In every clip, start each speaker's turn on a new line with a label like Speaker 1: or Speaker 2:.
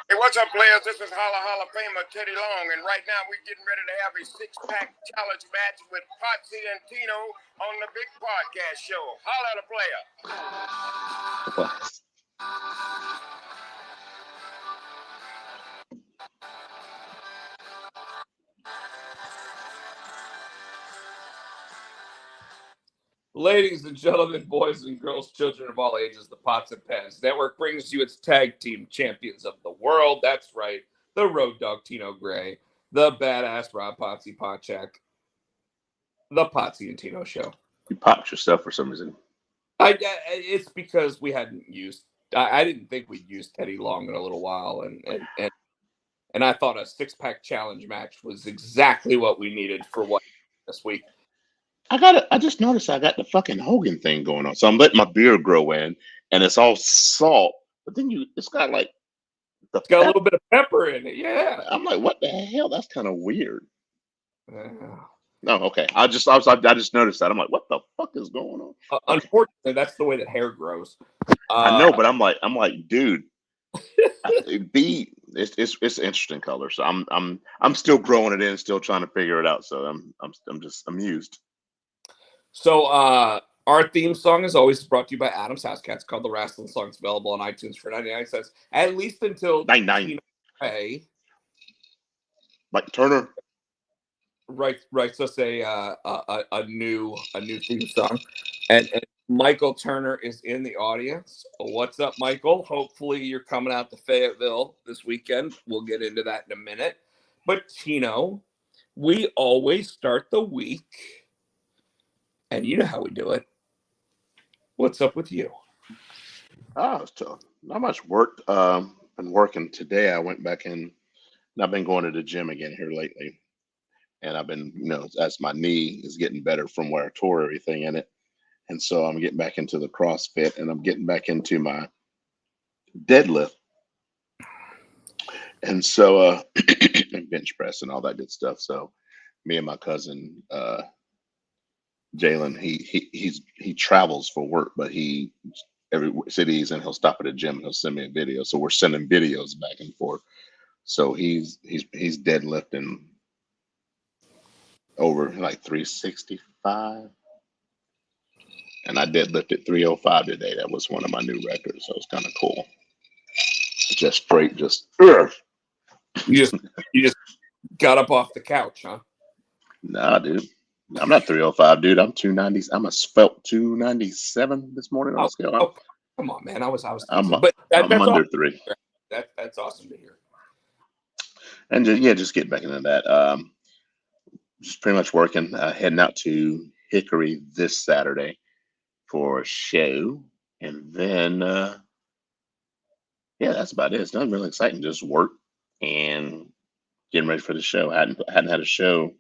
Speaker 1: Hey, what's up, players? This is Hall of Famer Teddy Long, and right now we're getting ready to have a six-pack challenge match with Potsy and Tino on the big podcast show. Holla at a player.
Speaker 2: Ladies and gentlemen, boys and girls, children of all ages, the Pots and Pans Network brings you its tag team champions of the world. That's right, the Road Dogg Tino Gray, the badass Rob Potsy Ponchak, the Potsy and Tino Show.
Speaker 3: You popped yourself for some reason.
Speaker 2: It's because we hadn't used. I didn't think we'd used Teddy Long in a little while, and I thought a six-pack challenge match was exactly what we needed for what this week.
Speaker 3: I just noticed I got the fucking Hogan thing going on. So I'm letting my beard grow in, and it's all salt. But then it's got like
Speaker 2: it's got a little bit of pepper in it. Yeah.
Speaker 3: I'm like, what the hell? That's kind of weird.
Speaker 2: No,
Speaker 3: okay. I just noticed that. I'm like, what the fuck is going on?
Speaker 2: Unfortunately, that's the way that hair grows.
Speaker 3: I know, but I'm like, dude, it's an interesting color. So I'm still growing it in, still trying to figure it out. So I'm just amused.
Speaker 2: So our theme song is always brought to you by Adam's House Cats, called The Wrestling Song. It's available on iTunes for 99 cents, at least until
Speaker 3: 99. Mike Turner
Speaker 2: writes us a new theme song, and Michael Turner is in the audience. What's up, Michael? Hopefully you're coming out to Fayetteville this weekend. We'll get into that in a minute. But Tino, we always start the week, and you know how we do it. What's up with you?
Speaker 3: Oh, it's tough. Not much work. Been working today. I went back in, and I've been going to the gym again here lately. And I've been, as my knee is getting better from where I tore everything in it. And so I'm getting back into the CrossFit, and I'm getting back into my deadlift. And so and bench press and all that good stuff. So me and my cousin Jalen, he travels for work, but every city he's in, he'll stop at a gym and he'll send me a video. So we're sending videos back and forth. So he's deadlifting over like 365, and I deadlifted 305 today. That was one of my new records, so it's kind of cool. Just straight,
Speaker 2: you just got up off the couch, huh?
Speaker 3: Nah, dude, I'm not 305, dude. I'm 290. I'm a svelte 297 this morning on the scale.
Speaker 2: Oh, come on, man. I'm
Speaker 3: under
Speaker 2: awesome.
Speaker 3: 3.
Speaker 2: That's awesome to hear.
Speaker 3: And just get back into that. Just pretty much working, heading out to Hickory this Saturday for a show, and then that's about it. It's nothing really exciting, just work and getting ready for the show. I hadn't had a show.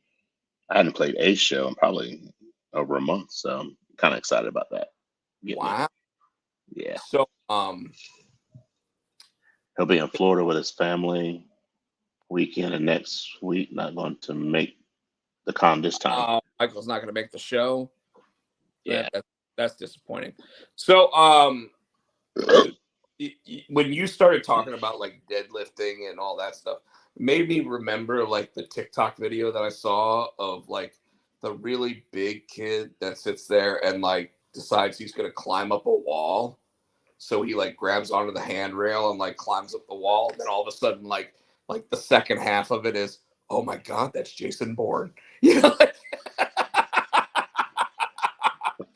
Speaker 3: I hadn't played a show in probably over a month, so I'm kind of excited about that.
Speaker 2: Wow.
Speaker 3: Yeah.
Speaker 2: So
Speaker 3: he'll be in Florida with his family weekend, and next week not going to make the con this time.
Speaker 2: Michael's not going to make the show.
Speaker 3: Yeah,
Speaker 2: that's disappointing. So when you started talking about like deadlifting and all that stuff, it made me remember like the TikTok video that I saw of like the really big kid that sits there and like decides he's going to climb up a wall. So he like grabs onto the handrail and like climbs up the wall. And then all of a sudden, like the second half of it is, oh my God, that's Jason Bourne. You know,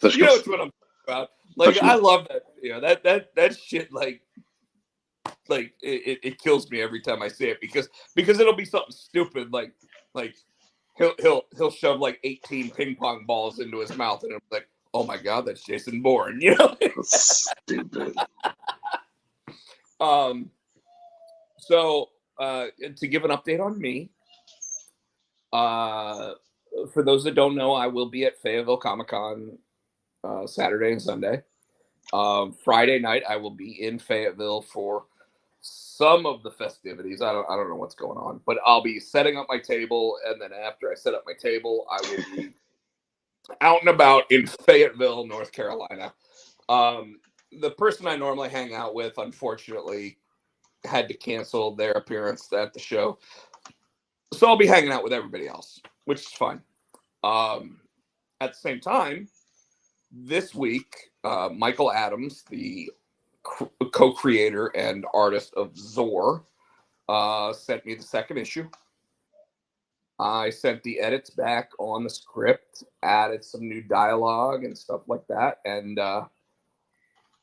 Speaker 2: you know what I'm talking about. Like, I love that video. That shit, like it kills me every time I see it because it'll be something stupid like he'll shove like 18 ping pong balls into his mouth and it'll be like, oh my God, that's Jason Bourne. You know,
Speaker 3: stupid.
Speaker 2: So to give an update on me, for those that don't know, I will be at Fayetteville Comic-Con Saturday and Sunday. Friday night, I will be in Fayetteville for some of the festivities. I don't know what's going on, but I'll be setting up my table, and then after I set up my table, I will be out and about in Fayetteville, North Carolina. The person I normally hang out with, unfortunately, had to cancel their appearance at the show. So I'll be hanging out with everybody else, which is fine. At the same time, this week, Michael Adams, the co-creator and artist of Zor, sent me the second issue. I sent the edits back on the script, added some new dialogue and stuff like that, and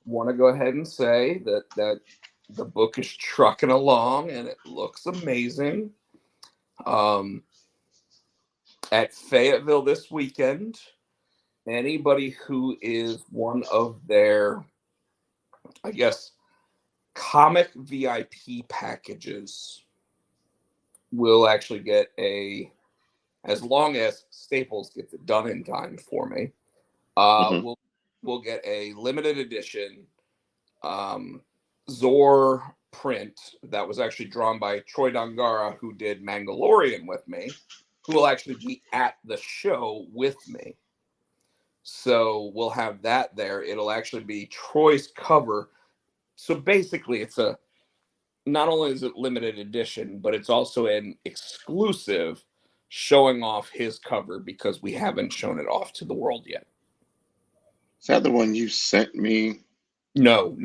Speaker 2: want to go ahead and say that the book is trucking along and it looks amazing. At Fayetteville this weekend, anybody who is one of their, I guess, comic VIP packages will actually get as long as Staples gets it done in time for me, we'll get a limited edition Zor print that was actually drawn by Troy Dongara, who did Mandalorian with me, who will actually be at the show with me. So we'll have that there. It'll actually be Troy's cover. So basically, it's not only is it limited edition, but it's also an exclusive showing off his cover because we haven't shown it off to the world yet.
Speaker 3: Is that the one you sent me?
Speaker 2: No.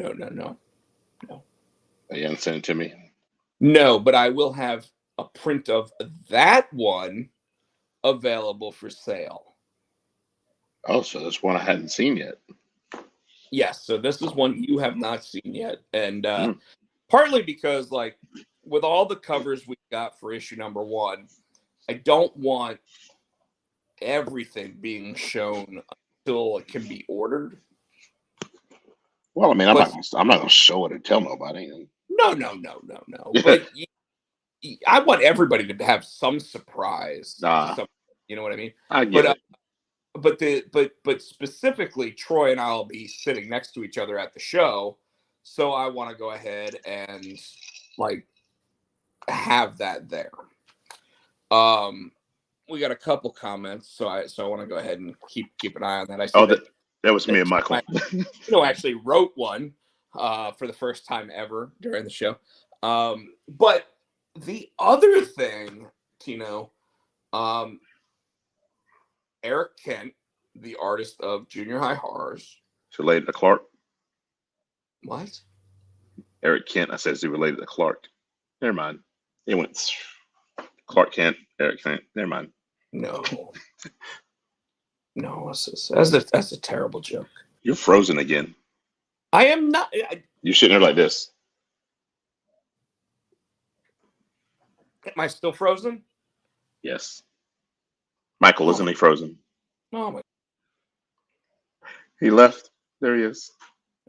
Speaker 3: You haven't sent it to me?
Speaker 2: No, but I will have a print of that one available for sale.
Speaker 3: Oh, so that's one I hadn't seen yet.
Speaker 2: Yes, so this is one you have not seen yet. And partly because, like, with all the covers we got for issue number 1, I don't want everything being shown until it can be ordered.
Speaker 3: Well, I mean, I'm not going to show it or tell nobody.
Speaker 2: No. But I want everybody to have some surprise. You know what I mean?
Speaker 3: I get it.
Speaker 2: But specifically, Troy and I will be sitting next to each other at the show, so I want to go ahead and like have that there. We got a couple comments, so I want to go ahead and keep an eye on that. I see
Speaker 3: that was me and Michael.
Speaker 2: Actually wrote one for the first time ever during the show. But the other thing, Tino, Eric Kent, the artist of Junior High Horrors.
Speaker 3: It's related to Clark.
Speaker 2: What?
Speaker 3: Eric Kent, I said, is he related to Clark? Never mind. It went Clark Kent, Eric Kent. Never mind.
Speaker 2: No. No, that's a terrible joke.
Speaker 3: You're frozen again.
Speaker 2: I am not.
Speaker 3: You're sitting there like this.
Speaker 2: Am I still frozen?
Speaker 3: Yes. Michael, isn't he frozen?
Speaker 2: Oh my.
Speaker 3: He left. There he is.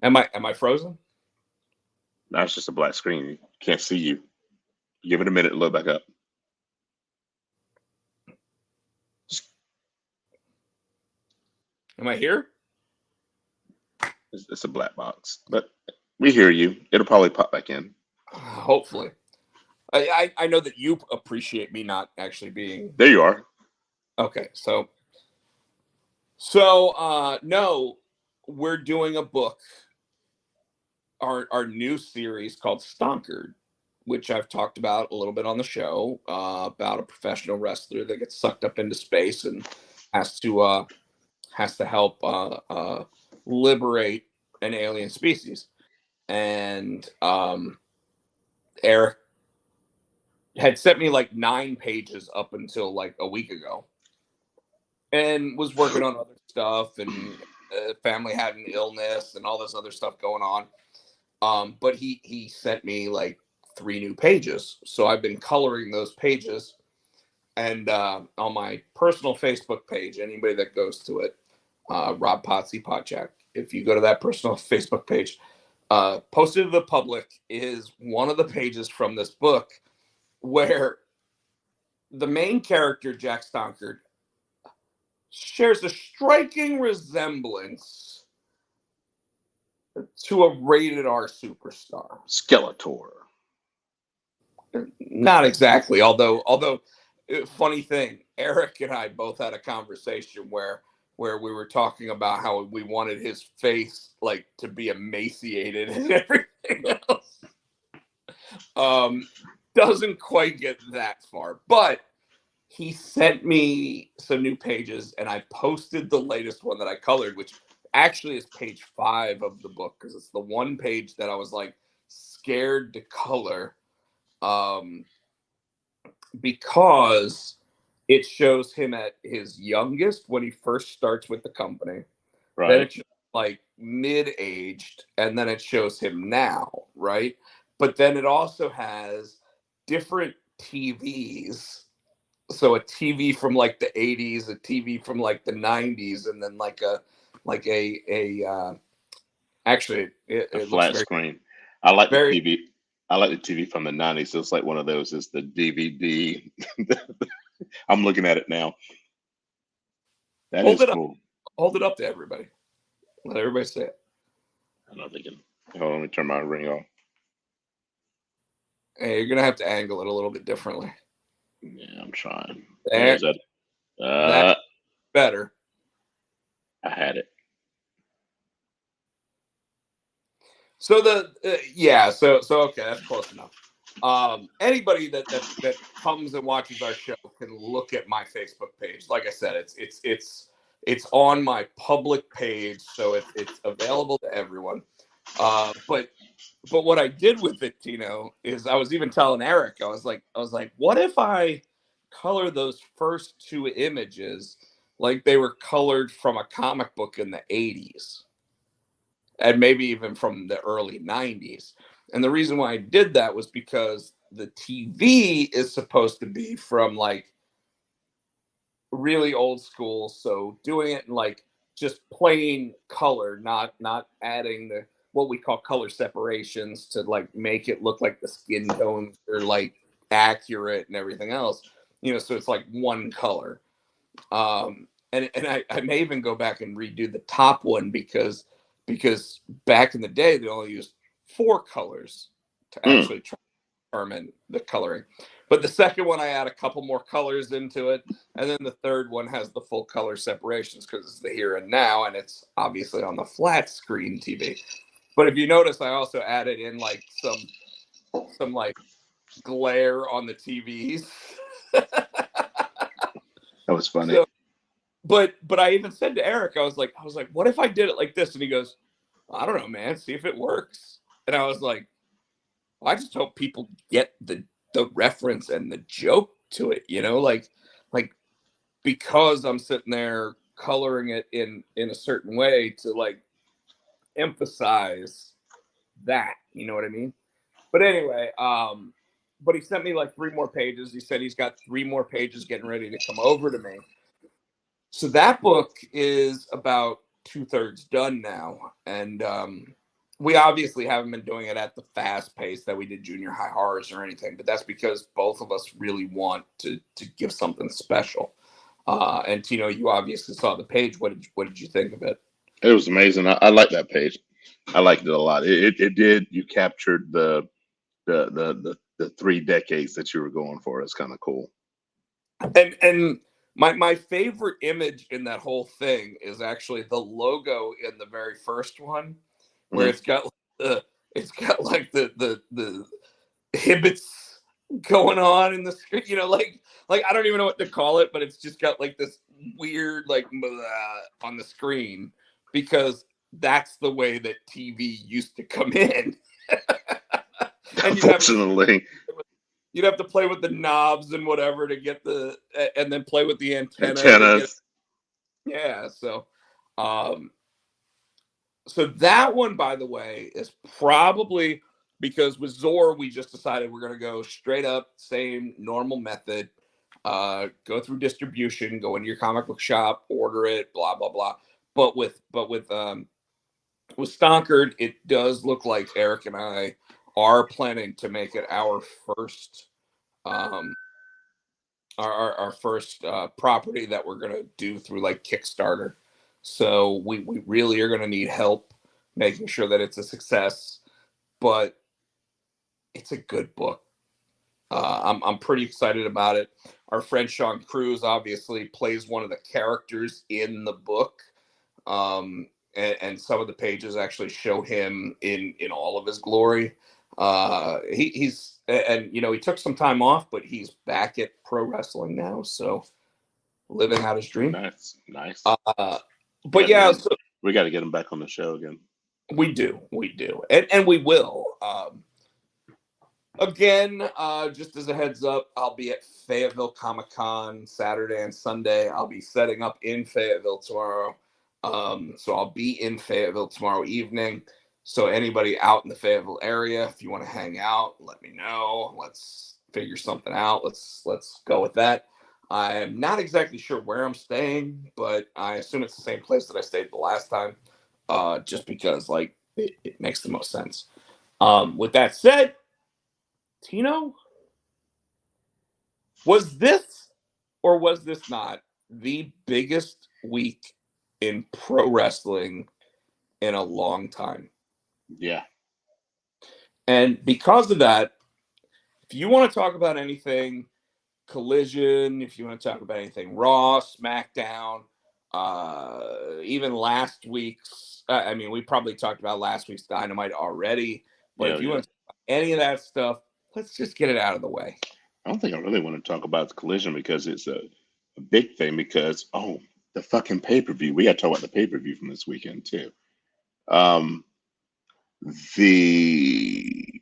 Speaker 2: Am I frozen?
Speaker 3: No, it's just a black screen. You can't see you. Give it a minute and load back up.
Speaker 2: Am I here?
Speaker 3: It's a black box, but we hear you. It'll probably pop back in.
Speaker 2: Hopefully. I know that you appreciate me not actually being.
Speaker 3: There you are.
Speaker 2: Okay, so no, we're doing a book, our new series called Stonkered, which I've talked about a little bit on the show, about a professional wrestler that gets sucked up into space and has to help liberate an alien species. And Eric had sent me like 9 pages up until like a week ago, and was working on other stuff, and family had an illness and all this other stuff going on. But he sent me like 3 new pages, so I've been coloring those pages. And on my personal Facebook page, anybody that goes to it, Rob Potsy Podjack, if you go to that personal Facebook page, posted to the public is one of the pages from this book where the main character, Jack Stonkered, shares a striking resemblance to a rated R superstar.
Speaker 3: Skeletor.
Speaker 2: Not exactly, although funny thing, Eric and I both had a conversation where we were talking about how we wanted his face like to be emaciated and everything else. Doesn't quite get that far, but he sent me some new pages, and I posted the latest one that I colored, which actually is page 5 of the book, because it's the one page that I was like scared to color, um, because it shows him at his youngest when he first starts with the company. Then
Speaker 3: Right.
Speaker 2: it shows like mid-aged, and then it shows him now, right? But then it also has different TVs. So a TV from like the 80s, a TV from like the 90s, and then like a actually
Speaker 3: A
Speaker 2: it looks
Speaker 3: flat
Speaker 2: very
Speaker 3: screen. I like the
Speaker 2: very.
Speaker 3: TV. I like the TV from the 90s. So it's like one of those is the DVD. I'm looking at it now. That
Speaker 2: Hold
Speaker 3: is
Speaker 2: it up,
Speaker 3: cool.
Speaker 2: hold it up to everybody. Let everybody see it.
Speaker 3: I know they can. Hold on, let me turn my ring off.
Speaker 2: Hey, you're gonna have to angle it a little bit differently.
Speaker 3: Yeah, I'm trying.
Speaker 2: There,
Speaker 3: There's that.
Speaker 2: that's better.
Speaker 3: I had it.
Speaker 2: So so okay, that's close enough. Anybody that comes and watches our show can look at my Facebook page. Like I said, it's on my public page, so it's available to everyone. But what I did with it, Tino, is I was even telling Eric, I was like, what if I color those first 2 images like they were colored from a comic book in the 80s? And maybe even from the early 90s. And the reason why I did that was because the TV is supposed to be from like really old school. So doing it in like just plain color, not adding the what we call color separations to like make it look like the skin tones are like accurate and everything else. So it's like one color. And I may even go back and redo the top one because back in the day they only used 4 colors to
Speaker 3: Mm.
Speaker 2: actually try to determine the coloring. But the second one I add a couple more colors into it, and then the third one has the full color separations because it's the here and now, and it's obviously on the flat screen TV. But if you notice, I also added in like some like glare on the TVs.
Speaker 3: That was funny.
Speaker 2: So but I even said to Eric, I was like, what if I did it like this? And he goes, I don't know, man. See if it works. And I was like, well, I just hope people get the reference and the joke to it, like because I'm sitting there coloring it in a certain way to like emphasize that, you know what I mean? But anyway, but he sent me like 3 more pages. He said he's got 3 more pages getting ready to come over to me. So that book is about 2/3 done now, and we obviously haven't been doing it at the fast pace that we did junior high horrors or anything, but that's because both of us really want to give something special. And Tino, you obviously saw the page. What did you think of it?
Speaker 3: It was amazing. I like that page. I liked it a lot. It did. You captured the 3 decades that you were going for. It's kind of cool.
Speaker 2: And my favorite image in that whole thing is actually the logo in the very first one, where
Speaker 3: Mhm.
Speaker 2: it's got like the hibbits going on in the screen, like I don't even know what to call it, but it's just got like this weird like on the screen because that's the way that TV used to come in. And
Speaker 3: Unfortunately,
Speaker 2: you'd have to play with the knobs and whatever to get and then play with the antenna to get it.
Speaker 3: antennas.
Speaker 2: Yeah, um so that one, by the way, is probably because with Zor, we just decided we're going to go straight up, same normal method. Go through distribution, go into your comic book shop, order it, blah blah blah. With Stonkered, it does look like Eric and I are planning to make it our first um, our first property that we're going to do through like Kickstarter. So we really are going to need help making sure that it's a success, but it's a good book. I'm pretty excited about it. Our friend Sean Cruz obviously plays one of the characters in the book, and some of the pages actually show him in all of his glory. He's and he took some time off, but he's back at pro wrestling now, so living out his dream.
Speaker 3: Nice.
Speaker 2: But yeah, so
Speaker 3: we got to get him back on the show again.
Speaker 2: We do, and we will. Again, just as a heads up, I'll be at Fayetteville Comic-Con Saturday and Sunday. I'll be setting up in Fayetteville tomorrow. So I'll be in Fayetteville tomorrow evening. So anybody out in the Fayetteville area, if you want to hang out, let me know. Let's figure something out. Let's go with that. I'm not exactly sure where I'm staying, but I assume it's the same place that I stayed the last time, just because it makes the most sense. With that said, Tino, was this or was this not the biggest week in pro wrestling in a long time?
Speaker 3: Yeah.
Speaker 2: And because of that, if you want to talk about anything Collision, if you want to talk about anything Raw, SmackDown, even last week's, we probably talked about last week's Dynamite already, but if you want to talk about any of that stuff, let's just get it out of the way.
Speaker 3: I don't think I really want to talk about the Collision because it's a big thing because, the fucking pay-per-view. We got to talk about the pay-per-view from this weekend too. The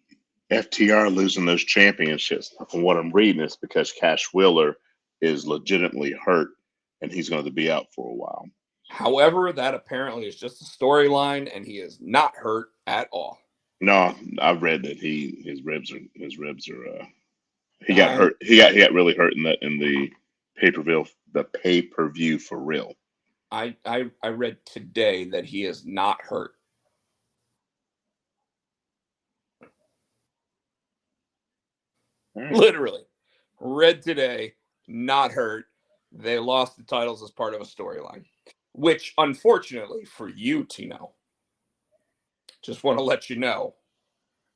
Speaker 3: FTR losing those championships, from what I'm reading, is because Cash Wheeler is legitimately hurt and he's going to be out for a while.
Speaker 2: However, that apparently is just a storyline and he is not hurt at all.
Speaker 3: No, I've read that his ribs are he got hurt. He got really hurt in the pay-per-view for real.
Speaker 2: I read today that he is not hurt.
Speaker 3: Right.
Speaker 2: Literally, read today, not hurt. They lost the titles as part of a storyline, which unfortunately for you, Tino, just want to let you know,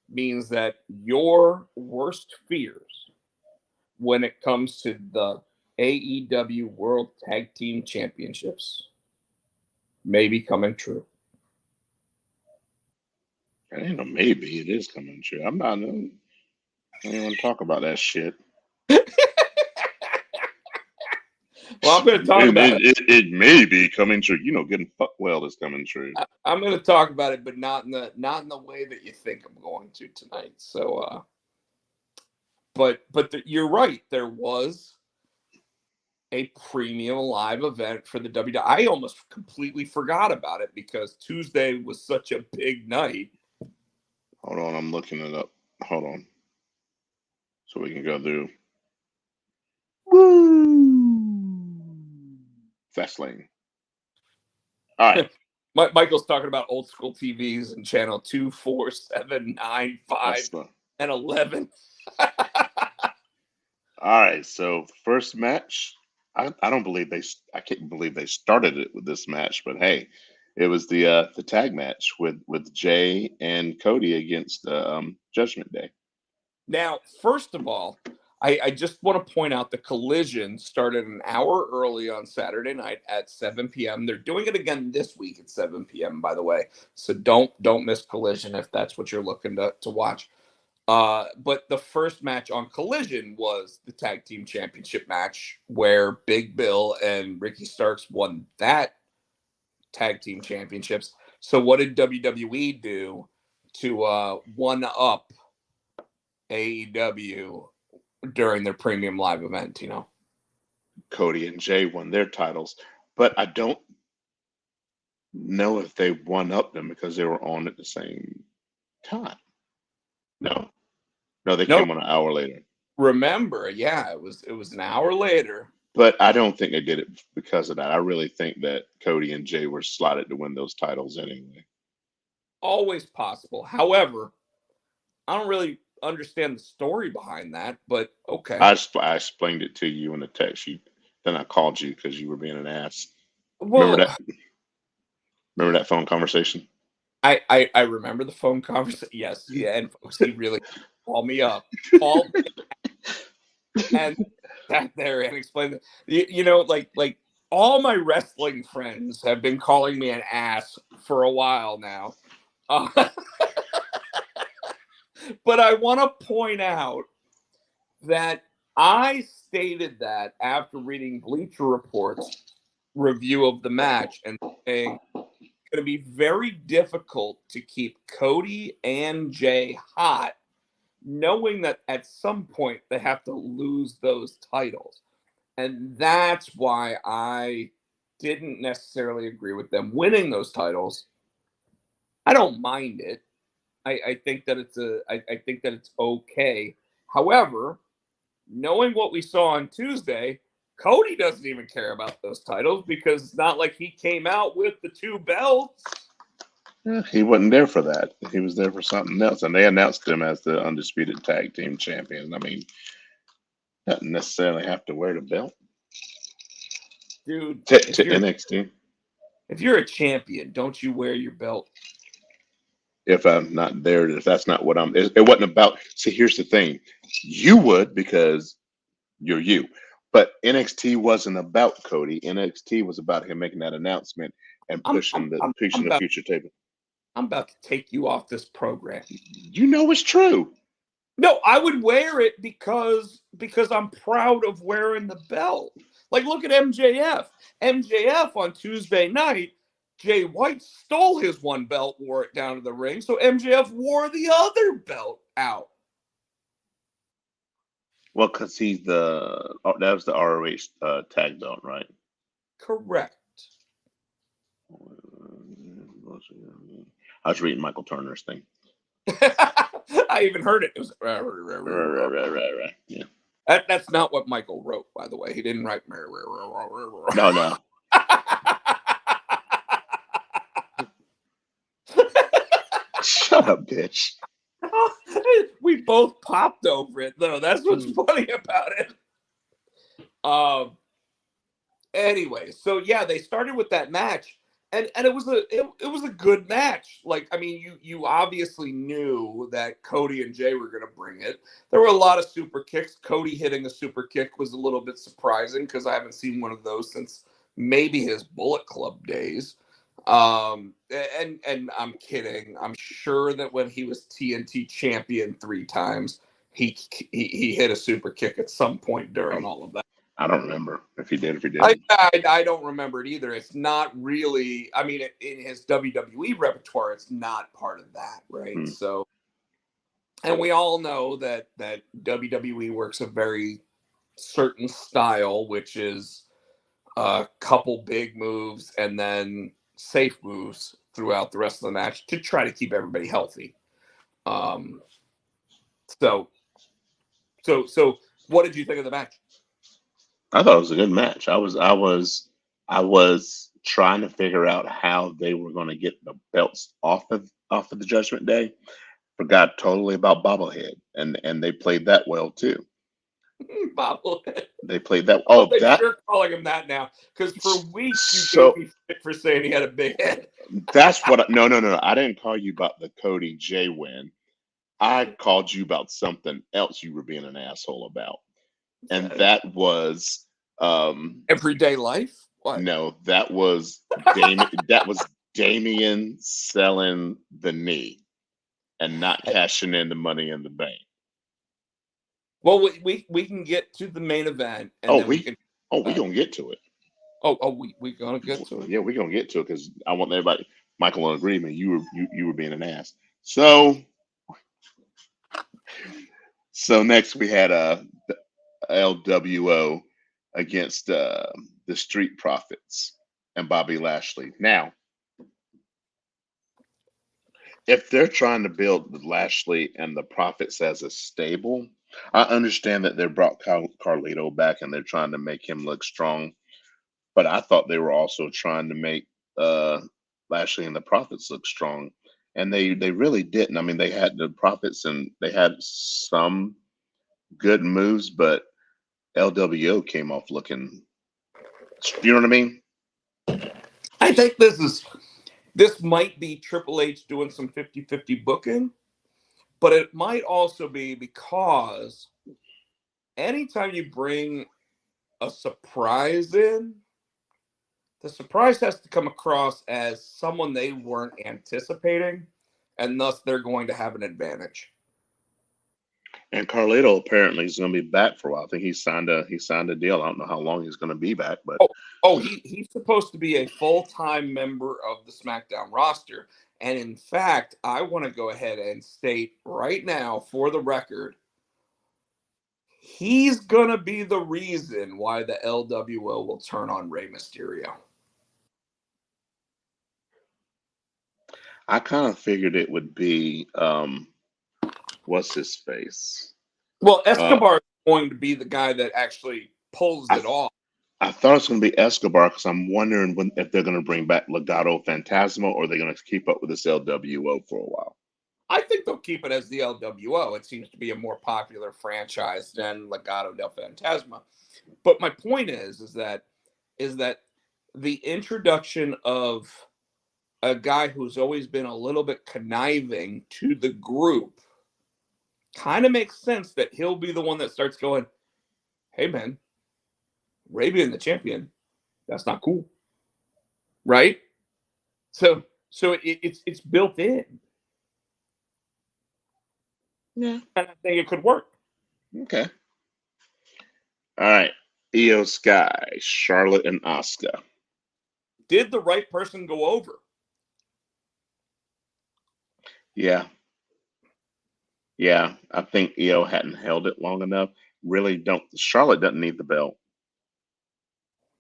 Speaker 2: means that your worst fears when it comes to the AEW World Tag Team Championships may be coming true.
Speaker 3: I ain't no maybe. It is coming true. I don't even want to talk about that shit.
Speaker 2: Well, I'm going to talk about it.
Speaker 3: It may be coming true. Getting fuck well is coming true.
Speaker 2: I'm going to talk about it, but not in the way that you think I'm going to tonight. So, you're right. There was a premium live event for the WWE. I almost completely forgot about it because Tuesday was such a big night.
Speaker 3: Hold on, I'm looking it up. Hold on, so we can go through. Fastlane. All right.
Speaker 2: Michael's talking about old school TVs and channel 2, 4, 7, 9, 5, and 11.
Speaker 3: All right. So first match, I can't believe they started it with this match, but hey, it was the tag match with Jay and Cody against Judgment Day.
Speaker 2: Now, first of all, I just want to point out the Collision started an hour early on Saturday night at 7 p.m. They're doing it again this week at 7 p.m., by the way. So don't miss Collision if that's what you're looking to watch. But the first match on Collision was the Tag Team Championship match where Big Bill and Ricky Starks won that Tag Team Championships. So what did WWE do to one-up AEW during their premium live event,
Speaker 3: Cody and Jay won their titles, but I don't know if they won up them because they were on at the same time. No, they came on an hour later.
Speaker 2: Remember, yeah, it was an hour later.
Speaker 3: But I don't think they did it because of that. I really think that Cody and Jay were slotted to win those titles anyway.
Speaker 2: Always possible. However, I don't really understand the story behind that, but okay.
Speaker 3: I explained it to you in the text. Then I called you because you were being an ass.
Speaker 2: Well,
Speaker 3: remember that phone conversation?
Speaker 2: I remember the phone conversation. Yes, yeah, and folks, he really called me up, and sat there and explained it. Like all my wrestling friends have been calling me an ass for a while now. But I want to point out that I stated that after reading Bleacher Report's review of the match and saying it's going to be very difficult to keep Cody and Jay hot, knowing that at some point they have to lose those titles. And that's why I didn't necessarily agree with them winning those titles. I don't mind it. I think that I think that it's okay. However, knowing what we saw on Tuesday, Cody doesn't even care about those titles because it's not like he came out with the 2 belts.
Speaker 3: Yeah, he wasn't there for that. He was there for something else, and they announced him as the undisputed tag team champion. I mean, doesn't necessarily have to wear the belt.
Speaker 2: Dude,
Speaker 3: to NXT.
Speaker 2: If you're a champion, don't you wear your belt?
Speaker 3: If I'm not there, if that's not what it wasn't about. See, here's the thing: you would because you're you, but NXT wasn't about Cody. NXT was about him making that announcement and pushing the future table.
Speaker 2: I'm about to take you off this program.
Speaker 3: You know it's true.
Speaker 2: No, I would wear it because I'm proud of wearing the belt. Like, look at MJF. MJF on Tuesday night, Jay White stole his 1 belt, wore it down to the ring, so MJF wore the other belt out.
Speaker 3: Well, because he's that was the ROH tag belt, right?
Speaker 2: Correct.
Speaker 3: I was reading Michael Turner's thing.
Speaker 2: I even heard it. It was
Speaker 3: right. Yeah.
Speaker 2: That's not what Michael wrote, by the way. He didn't write.
Speaker 3: No. Shut up, bitch.
Speaker 2: We both popped over it, though. That's what's funny about it. Anyway, so yeah, they started with that match, and it was a good match. Like, I mean, you obviously knew that Cody and Jay were going to bring it. There were a lot of super kicks. Cody hitting a super kick was a little bit surprising because I haven't seen one of those since maybe his Bullet Club days. And I'm kidding. I'm sure that when he was TNT champion 3 times, he hit a super kick at some point during all of that.
Speaker 3: I don't remember if he did.
Speaker 2: I don't remember it either. It's not really. I mean, in his WWE repertoire, it's not part of that, right? So, and we all know that WWE works a very certain style, which is a couple big moves and then safe moves throughout the rest of the match to try to keep everybody healthy. So what did you think of the match?
Speaker 3: I thought it was a good match. I was trying to figure out how they were going to get the belts off of the Judgment Day. Forgot totally about Bobblehead, and they played that well too.
Speaker 2: Bobblehead.
Speaker 3: They played that. Oh,
Speaker 2: you're calling him that now because for weeks you gave me shit for saying he had a big head.
Speaker 3: That's what. No. I didn't call you about the Cody J win. I called you about something else you were being an asshole about, and that was
Speaker 2: everyday life. What?
Speaker 3: No, that was Damian selling the knee and not cashing in the Money in the Bank.
Speaker 2: Well, we can get to the main event. And
Speaker 3: we gonna get to it.
Speaker 2: We gonna get to it.
Speaker 3: Yeah, we gonna get to it because I want everybody. Michael in agreement. You were being an ass. So next we had LWO against the Street Profits and Bobby Lashley. Now, if they're trying to build the Lashley and the Profits as a stable, I understand that they brought Carlito back and they're trying to make him look strong. But I thought they were also trying to make Lashley and the Profits look strong. And they really didn't. I mean, they had the Profits and they had some good moves, but LWO came off looking, you know what I mean?
Speaker 2: I think this might be Triple H doing some 50-50 booking, but it might also be because anytime you bring a surprise in, the surprise has to come across as someone they weren't anticipating, and thus they're going to have an advantage.
Speaker 3: And Carlito apparently is going to be back for a while. I think he signed a deal. I don't know how long he's going to be back, but
Speaker 2: He's supposed to be a full-time member of the SmackDown roster. And in fact, I want to go ahead and state right now, for the record, he's going to be the reason why the LWO will turn on Rey Mysterio.
Speaker 3: I kind of figured it would be what's his face?
Speaker 2: Well,
Speaker 3: Uh,
Speaker 2: Escobar is going to be the guy that actually pulls
Speaker 3: I
Speaker 2: it off.
Speaker 3: I thought it was going to be Escobar because I'm wondering if they're going to bring back Legado Fantasma or they're going to keep up with this LWO for a while.
Speaker 2: I think they'll keep it as the LWO. It seems to be a more popular franchise than Legado del Fantasma. But my point is that the introduction of a guy who's always been a little bit conniving to the group kind of makes sense that he'll be the one that starts going, hey man, Ray being the champion, that's not cool. Right? So it's built in.
Speaker 3: Yeah.
Speaker 2: And I think it could work.
Speaker 3: Okay. All right. Io Sky, Charlotte, and Asuka.
Speaker 2: Did the right person go over?
Speaker 3: Yeah. Yeah. I think Io hadn't held it long enough. Really don't. Charlotte doesn't need the belt.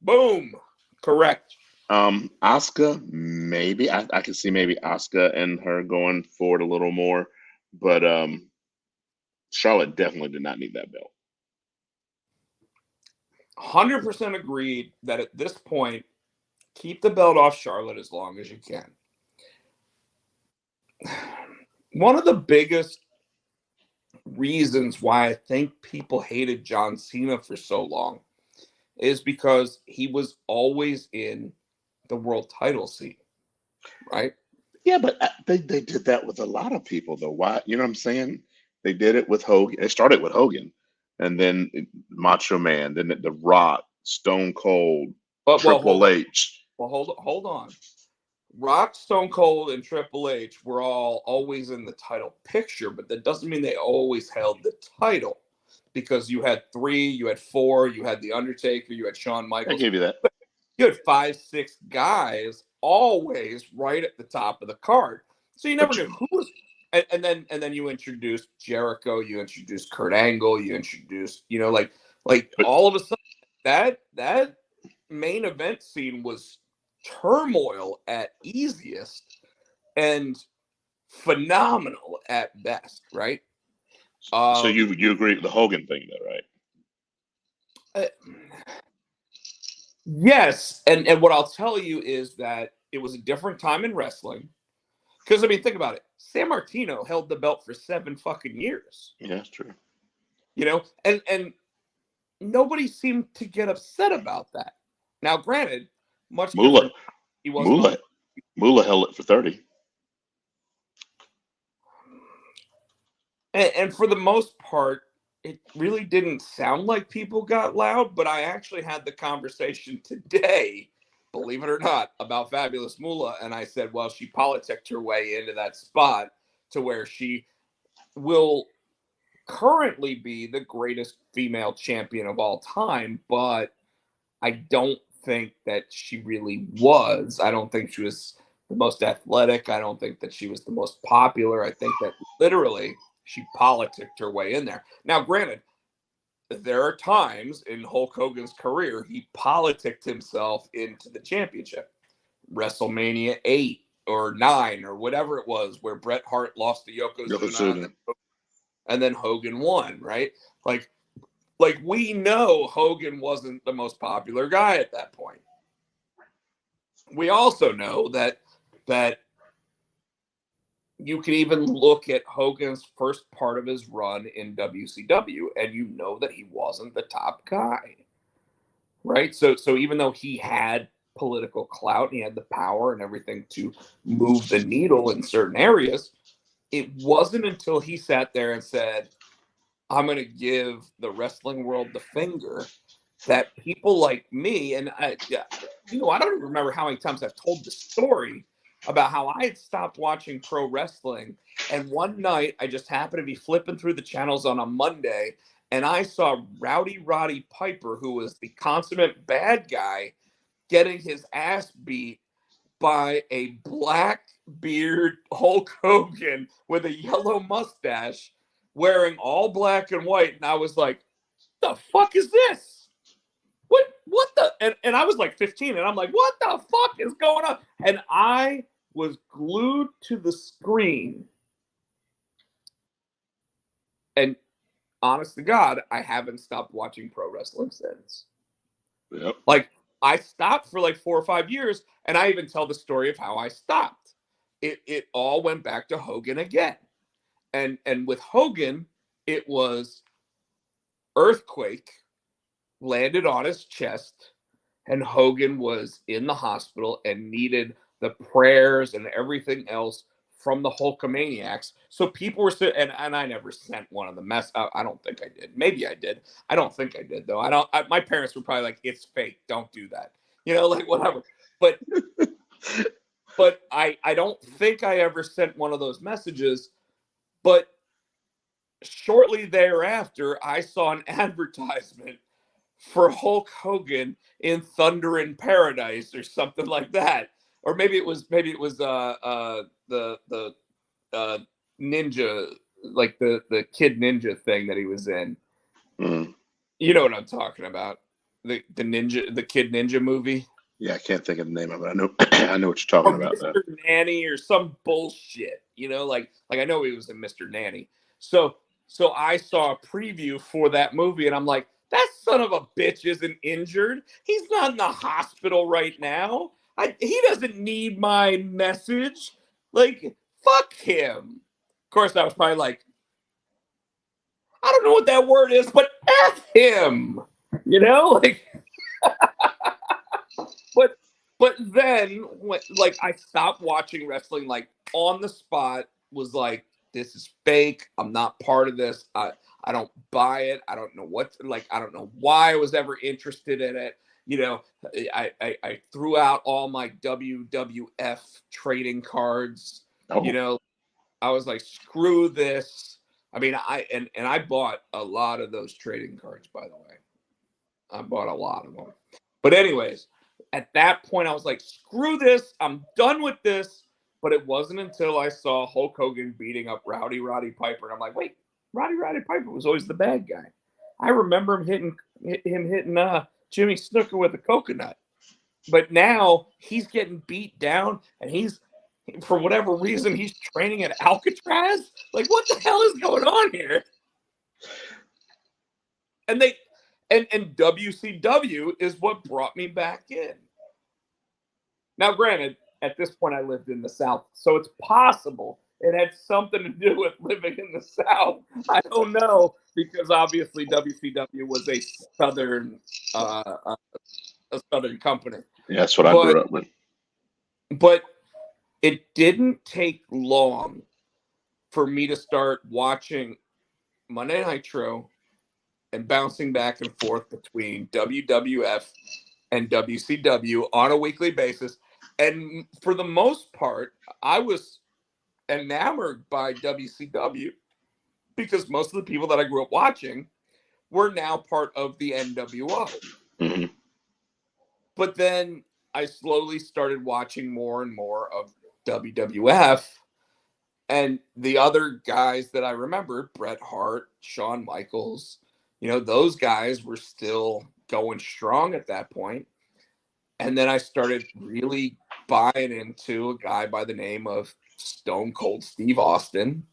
Speaker 2: Boom. Correct.
Speaker 3: Asuka, maybe. I can see maybe Asuka and her going forward a little more. But Charlotte definitely did not need that belt.
Speaker 2: 100% agreed that at this point, keep the belt off Charlotte as long as you can. One of the biggest reasons why I think people hated John Cena for so long is because he was always in the world title scene, right?
Speaker 3: Yeah, but they did that with a lot of people, though. Why? You know what I'm saying? They did it with Hogan. It started with Hogan, and then Macho Man, then The Rock, Stone Cold,
Speaker 2: Hold
Speaker 3: Triple
Speaker 2: on.
Speaker 3: H.
Speaker 2: Well, hold on. Rock, Stone Cold, and Triple H were all always in the title picture, but that doesn't mean they always held the title, because you had 3, you had 4, you had The Undertaker, you had Shawn
Speaker 3: I
Speaker 2: Michaels.
Speaker 3: give you that.
Speaker 2: You had 5, 6 guys always right at the top of the card. So you never
Speaker 3: But
Speaker 2: knew who was. And then you introduced Jericho, you introduced Kurt Angle, you introduced, like
Speaker 3: but
Speaker 2: all of a sudden that main event scene was turmoil at easiest and phenomenal at best, right?
Speaker 3: so you agree with the Hogan thing, though, right?
Speaker 2: Uh, yes, and what I'll tell you is that it was a different time in wrestling. Because I mean, think about it. San Martino held the belt for 7 fucking years.
Speaker 3: Yeah, that's true.
Speaker 2: And nobody seemed to get upset about that. Now, granted, much
Speaker 3: Moolah,
Speaker 2: different. He wasn't on.
Speaker 3: Moolah, Moolah held it for 30.
Speaker 2: And for the most part, it really didn't sound like people got loud. But I actually had the conversation today, believe it or not, about Fabulous Moolah, and I said, well, she politicked her way into that spot to where she will currently be the greatest female champion of all time, but I don't think that she really was. I don't think she was the most athletic. I don't think that she was the most popular. I think that literally she politicked her way in there. Now, granted, there are times in Hulk Hogan's career he politicked himself into the championship. WrestleMania 8 or 9 or whatever it was, where Bret Hart lost to Yokozuna and then Hogan won, right? Like we know Hogan wasn't the most popular guy at that point. We also know that you can even look at Hogan's first part of his run in WCW, and you know that he wasn't the top guy, right? So even though he had political clout, and he had the power and everything to move the needle in certain areas, it wasn't until he sat there and said, I'm going to give the wrestling world the finger, that people like me, and I don't even remember how many times I've told the story, about how I had stopped watching pro wrestling. And one night I just happened to be flipping through the channels on a Monday, and I saw Rowdy Roddy Piper, who was the consummate bad guy, getting his ass beat by a black beard Hulk Hogan with a yellow mustache, wearing all black and white. And I was like, the fuck is this? What the? And I was like 15, and I'm like, what the fuck is going on? And I was glued to the screen. And honest to God, I haven't stopped watching pro wrestling since.
Speaker 3: Yep.
Speaker 2: Like, I stopped for like 4 or 5 years, and I even tell the story of how I stopped. It all went back to Hogan again. And with Hogan, it was earthquake landed on his chest, and Hogan was in the hospital and needed the prayers and everything else from the Hulkamaniacs. So people were and I never sent one of the I don't think I did. Maybe I did. I don't think I did though. My parents were probably like, it's fake. Don't do that. Like whatever. But I don't think I ever sent one of those messages. But shortly thereafter, I saw an advertisement for Hulk Hogan in Thunder in Paradise or something like that. Or maybe it was the ninja, like the kid ninja thing that he was in.
Speaker 3: Mm-hmm.
Speaker 2: You know what I'm talking about? The kid ninja movie.
Speaker 3: Yeah, I can't think of the name of it. I know I know what you're talking about.
Speaker 2: Mr. Nanny or some bullshit. Like I know he was in Mr. Nanny. So I saw a preview for that movie, and I'm like, that son of a bitch isn't injured. He's not in the hospital right now. He doesn't need my message. Like, fuck him. Of course, I was probably like, I don't know what that word is, but F him. Like, but then like I stopped watching wrestling, like on the spot, was like, this is fake. I'm not part of this. I don't buy it. I don't know I don't know why I was ever interested in it. I threw out all my WWF trading cards.
Speaker 3: Oh.
Speaker 2: I was like, screw this. I mean, I bought a lot of those trading cards, by the way. I bought a lot of them. But anyways, at that point, I was like, screw this. I'm done with this. But it wasn't until I saw Hulk Hogan beating up Rowdy Roddy Piper. And I'm like, wait, Rowdy Roddy Piper was always the bad guy. I remember him hitting Jimmy Snooker with a coconut. But now he's getting beat down, and for whatever reason, he's training at Alcatraz. Like, what the hell is going on here? And WCW is what brought me back in. Now, granted, at this point, I lived in the South, so it's possible it had something to do with living in the South. I don't know, because obviously WCW was a southern company.
Speaker 3: Yeah, that's what I grew up with.
Speaker 2: But it didn't take long for me to start watching Monday Nitro and bouncing back and forth between WWF and WCW on a weekly basis. And for the most part, I was enamored by WCW because most of the people that I grew up watching were now part of the NWO.
Speaker 3: Mm-hmm.
Speaker 2: But then I slowly started watching more and more of WWF. And the other guys that I remembered, Bret Hart, Shawn Michaels, those guys were still going strong at that point. And then I started really buying into a guy by the name of Stone Cold Steve Austin,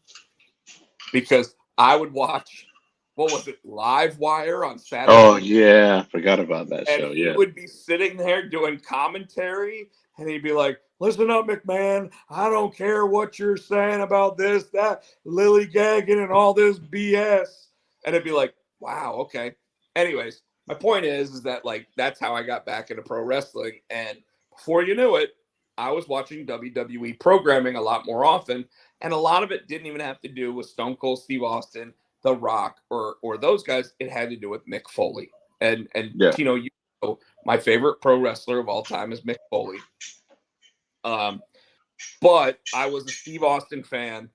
Speaker 2: because I would watch, what was it, Live Wire on Saturday.
Speaker 3: Oh, yeah. I forgot about that show.
Speaker 2: And he would be sitting there doing commentary, and he'd be like, listen up, McMahon. I don't care what you're saying about this, that, lily gagging and all this BS. And it'd be like, wow, okay. Anyways, my point is that, like, that's how I got back into pro wrestling. And before you knew it, I was watching WWE programming a lot more often. And a lot of it didn't even have to do with Stone Cold Steve Austin, The Rock, or those guys. It had to do with Mick Foley. And Tino, my favorite pro wrestler of all time is Mick Foley. But I was a Steve Austin fan,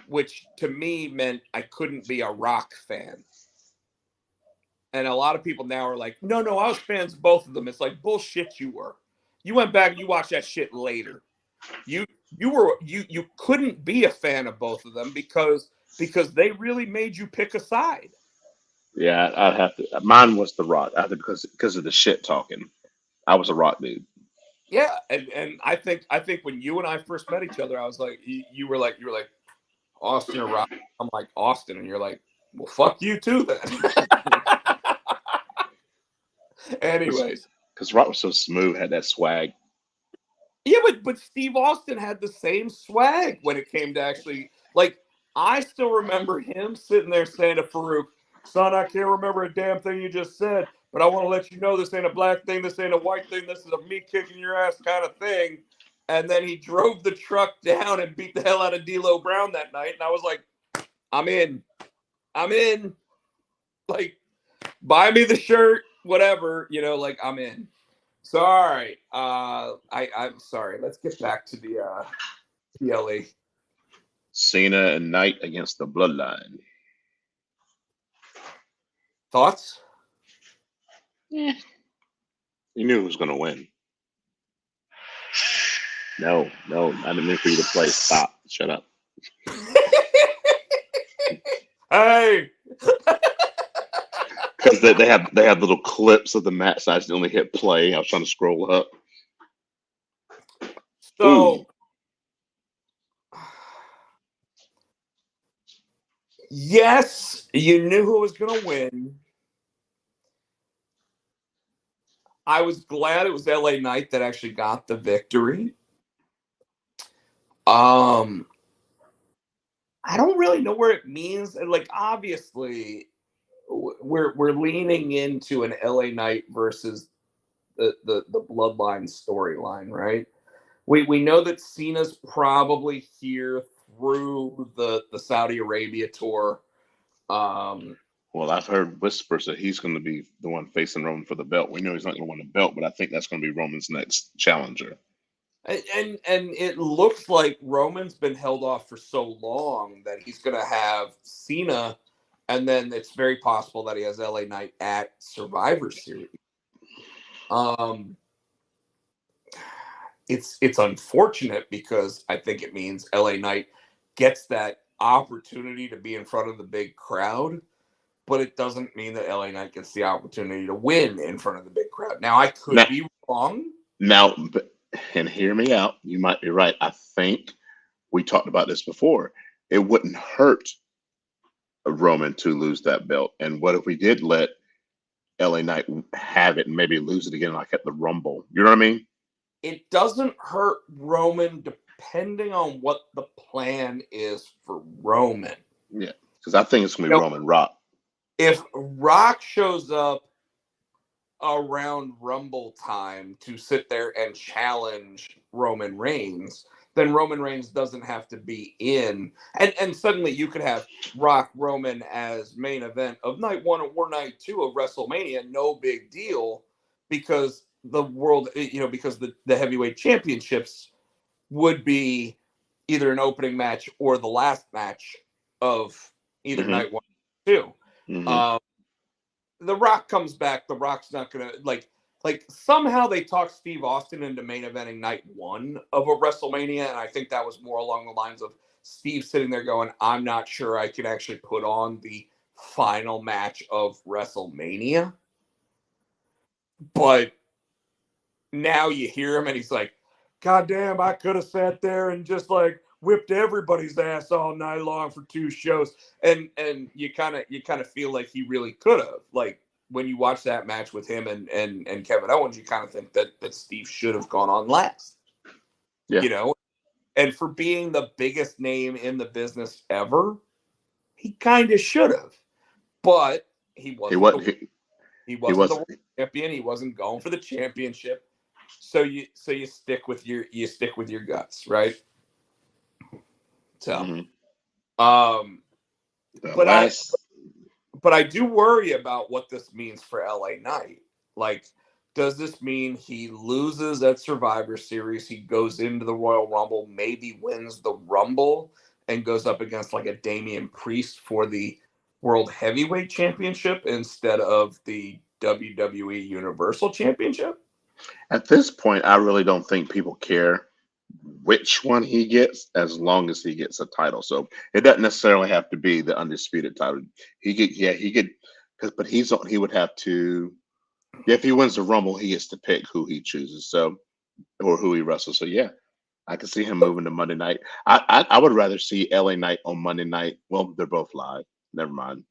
Speaker 2: which to me meant I couldn't be a Rock fan. And a lot of people now are like, no, I was fans of both of them. It's like, bullshit, you were. You went back and you watched that shit later. You couldn't be a fan of both of them because they really made you pick a side.
Speaker 3: Yeah, I'd have to. Mine was the Rock. I think because of the shit talking. I was a Rock dude.
Speaker 2: Yeah, and I think when you and I first met each other, I was like, you were like Austin or Rock. I'm like Austin, and you're like, well, fuck you too then. Anyways,
Speaker 3: because Rock was so smooth, had that swag.
Speaker 2: yeah, but Steve Austin had the same swag when it came to actually like. I still remember him sitting there saying to Farouk, "Son, I can't remember a damn thing you just said, but I want to let you know this ain't a black thing, this ain't a white thing, this is a me kicking your ass kind of thing." And then he drove the truck down and beat the hell out of D'Lo Brown that night, and I was like, "I'm in, I'm in." Like, buy me the shirt, whatever, like I'm in. So all right, I'm sorry. Let's get back to the PLE.
Speaker 3: Cena and Knight against the Bloodline.
Speaker 2: Thoughts?
Speaker 3: Yeah. You knew who was going to win. No, I didn't mean for you to play. Stop. Shut up.
Speaker 2: Hey.
Speaker 3: Because they have little clips of the match. So I just only hit play. I was trying to scroll up.
Speaker 2: So,
Speaker 3: Ooh.
Speaker 2: Yes, you knew who was going to win. I was glad it was LA Knight that actually got the victory. I don't really know where it means. Like, obviously, we're leaning into an LA Knight versus the Bloodline storyline, right? We know that Cena's probably here through the Saudi Arabia tour.
Speaker 3: Well, I've heard whispers that he's going to be the one facing Roman for the belt. We know he's not going to win the belt, but I think that's going to be Roman's next challenger.
Speaker 2: And it looks like Roman's been held off for so long that he's going to have Cena, and then it's very possible that he has LA Knight at Survivor Series. It's unfortunate because I think it means LA Knight gets that opportunity to be in front of the big crowd, but it doesn't mean that LA Knight gets the opportunity to win in front of the big crowd. Now, I could be wrong.
Speaker 3: Now, and hear me out. You might be right. I think we talked about this before. It wouldn't hurt Roman to lose that belt. And what if we did let LA Knight have it and maybe lose it again, like at the Rumble? You know what I mean?
Speaker 2: It doesn't hurt Roman depending on what the plan is for Roman.
Speaker 3: Yeah, because I think it's going to be Roman Rock.
Speaker 2: If Rock shows up around Rumble time to sit there and challenge Roman Reigns, then Roman Reigns doesn't have to be in. And suddenly you could have Rock Roman as main event of night 1 or night 2 of WrestleMania. No big deal, because the world, because the heavyweight championships would be either an opening match or the last match of either night 1 or 2.
Speaker 3: Mm-hmm.
Speaker 2: The Rock comes back. The Rock's not gonna like somehow they talked Steve Austin into main eventing night 1 of a WrestleMania, and I think that was more along the lines of Steve sitting there going, "I'm not sure I can actually put on the final match of WrestleMania." But now you hear him, and he's like, "God damn, I could have sat there and just like whipped everybody's ass all night long for 2 shows." And you kind of feel like he really could have. Like, when you watch that match with him and Kevin Owens, you kind of think that Steve should have gone on last.
Speaker 3: Yeah.
Speaker 2: And for being the biggest name in the business ever, he kind of should have. But he wasn't the world champion. He wasn't going for the championship. So you stick with your guts, right? So, but I do worry about what this means for LA Knight. Like, Does this mean he loses at Survivor Series? He goes into the Royal Rumble, maybe wins the Rumble, and goes up against like a Damian Priest for the World Heavyweight Championship instead of the WWE Universal Championship?
Speaker 3: At this point, I really don't think people care which one he gets as long as he gets a title. So it doesn't necessarily have to be the undisputed title. He could, but he would have to. Yeah, if he wins the Rumble, he gets to pick who he chooses. So or who he wrestles. So yeah, I can see him moving to Monday night. I would rather see LA Knight on Monday night. Well, they're both live. Never mind,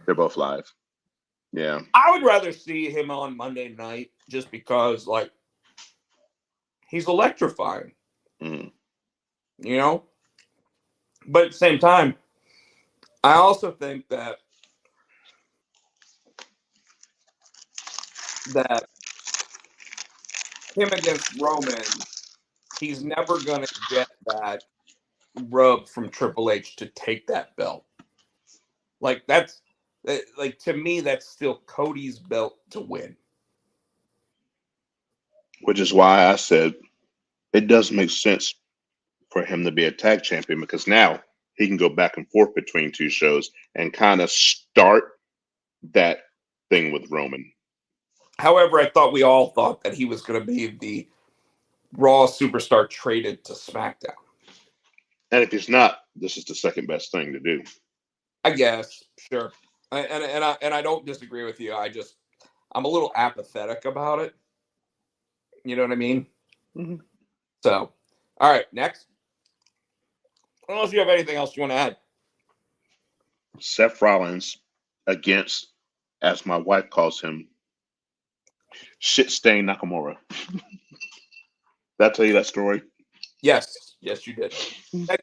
Speaker 3: they're both live. Yeah.
Speaker 2: I would rather see him on Monday night just because, like, he's electrifying,
Speaker 3: Mhm.
Speaker 2: you know? But at the same time, I also think that him against Roman, he's never going to get that rub from Triple H to take that belt. Like, like, to me, that's still Cody's belt to win.
Speaker 3: Which is why I said it does make sense for him to be a tag champion because now he can go back and forth between two shows and kind of start that thing with Roman.
Speaker 2: However, I thought we all thought that he was going to be the Raw superstar traded to SmackDown.
Speaker 3: And if he's not, this is the second best thing to do.
Speaker 2: I guess, sure. And I don't disagree with you. I'm a little apathetic about it. You know what I mean?
Speaker 3: Mm-hmm.
Speaker 2: So, all right, next. Unless you have anything else you want to add.
Speaker 3: Seth Rollins against, as my wife calls him, shit stain Nakamura. Did I tell you that story?
Speaker 2: Yes, you did.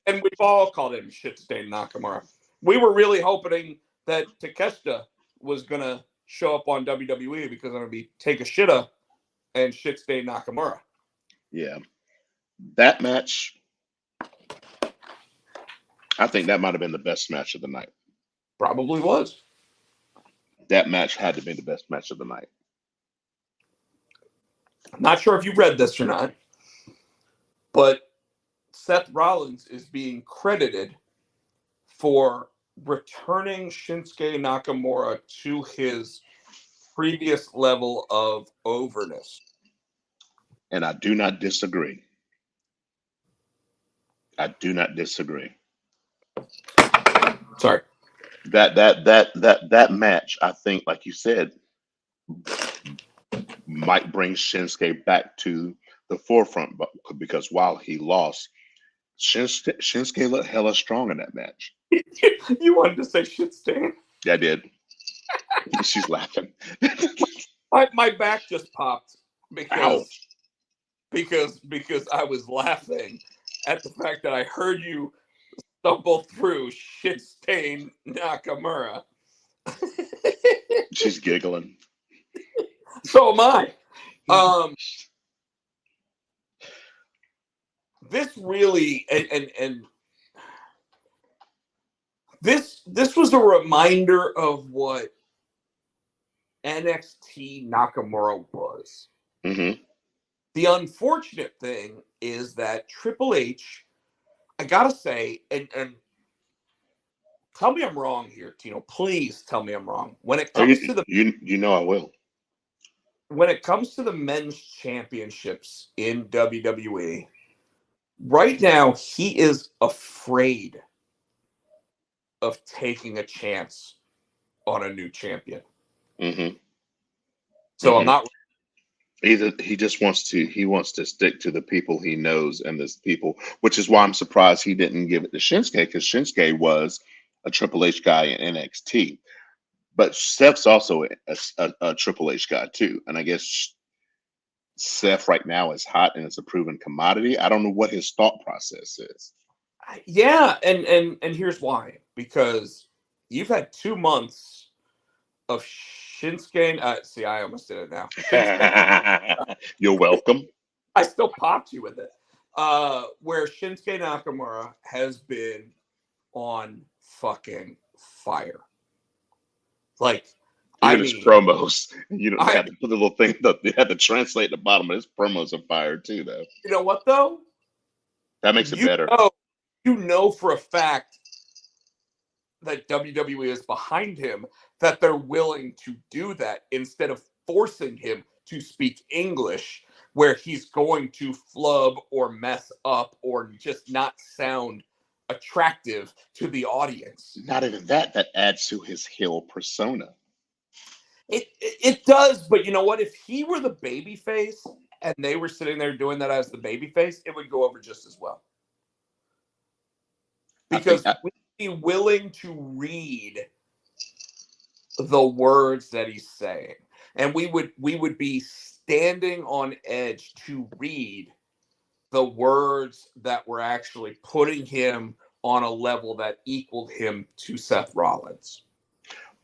Speaker 2: And we've all called him shit stain Nakamura. We were really hoping that Takeshita was going to show up on WWE because I'm going to be take a shitta and shit stain Nakamura.
Speaker 3: Yeah. That match, I think that might have been the best match of the night.
Speaker 2: Probably was.
Speaker 3: That match had to be the best match of the night.
Speaker 2: Not sure if you read this or not, but Seth Rollins is being credited for returning Shinsuke Nakamura to his previous level of overness.
Speaker 3: And I do not disagree. I do not disagree.
Speaker 2: Sorry.
Speaker 3: That match, I think, like you said, might bring Shinsuke back to the forefront, but because while he lost, Shinsuke looked hella strong in that match.
Speaker 2: You wanted to say shit stain?
Speaker 3: Yeah, I did. She's laughing.
Speaker 2: My back just popped
Speaker 3: Ow.
Speaker 2: because I was laughing at the fact that I heard you stumble through shit stain Nakamura.
Speaker 3: She's giggling.
Speaker 2: So am I. This really and this was a reminder of what NXT Nakamura was.
Speaker 3: Mm-hmm.
Speaker 2: The unfortunate thing is that Triple H, I gotta say, and tell me I'm wrong here, Tino. Please tell me I'm wrong. When it
Speaker 3: Oh,
Speaker 2: comes to the
Speaker 3: you know I will.
Speaker 2: when it comes to the men's championships in WWE, right now he is afraid of taking a chance on a new champion.
Speaker 3: Mm-hmm.
Speaker 2: So
Speaker 3: Mm-hmm.
Speaker 2: I'm not.
Speaker 3: He just wants to stick to the people he knows and this people, which is why I'm surprised he didn't give it to Shinsuke because Shinsuke was a Triple H guy in NXT, but Seth's also a Triple H guy too, and I guess Seth right now is hot and it's a proven commodity. I don't know what his thought process is.
Speaker 2: Yeah, and here's why. Because you've had 2 months of Shinsuke. See, I almost did it now. Shinsuke,
Speaker 3: You're welcome.
Speaker 2: I still popped you with it. Where Shinsuke Nakamura has been on fucking fire. Like, I
Speaker 3: Even his
Speaker 2: mean,
Speaker 3: promos, they
Speaker 2: I
Speaker 3: had to put the little thing. They had to translate at the bottom, but his promos are fire too, though.
Speaker 2: you know what though?
Speaker 3: That makes it
Speaker 2: You
Speaker 3: better.
Speaker 2: know, you know for a fact that WWE is behind him, that they're willing to do that instead of forcing him to speak English, where he's going to flub or mess up or just not sound attractive to the audience.
Speaker 3: Not even that. That adds to his heel persona.
Speaker 2: It does, but you know what? If he were the baby face and they were sitting there doing that as the baby face, it would go over just as well.
Speaker 3: I think
Speaker 2: Because we'd be willing to read the words that he's saying. And we would be standing on edge to read the words that were actually putting him on a level that equaled him to Seth Rollins.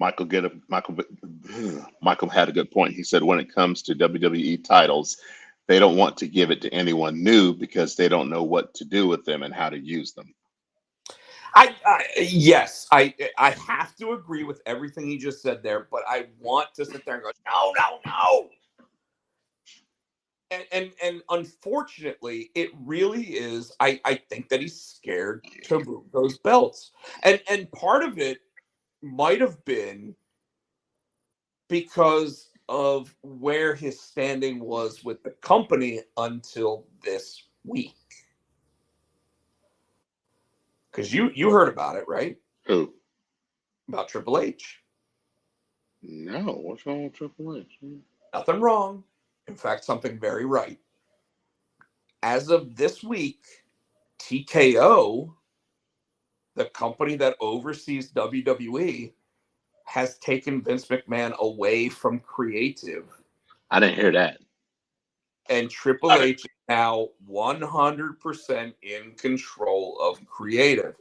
Speaker 3: Michael Michael had a good point. He said when it comes to WWE titles, they don't want to give it to anyone new because they don't know what to do with them and how to use them.
Speaker 2: Yes, I have to agree with everything he just said there, but I want to sit there and go, no, no, no. And unfortunately, it really is. I think that he's scared to move those belts, and part of it might have been because of where his standing was with the company until this week. Because you heard about it, right?
Speaker 3: Who?
Speaker 2: About Triple H.
Speaker 3: No. What's wrong with Triple H?
Speaker 2: Nothing wrong. In fact, something very right. As of this week, TKO, the company that oversees WWE, has taken Vince McMahon away from creative.
Speaker 3: I didn't hear that.
Speaker 2: And Triple H is now 100% in control of creative.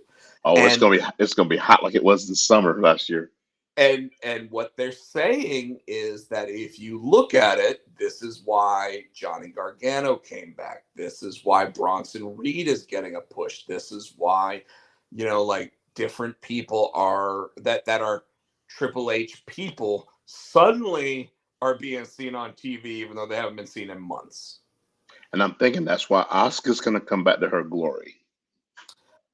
Speaker 3: Oh, it's gonna be hot like it was this summer last year.
Speaker 2: And what they're saying is that if you look at it, this is why Johnny Gargano came back. This is why Bronson Reed is getting a push. This is why, like different people that are Triple H people suddenly are being seen on TV, even though they haven't been seen in months.
Speaker 3: And I'm thinking that's why Asuka's gonna come back to her glory.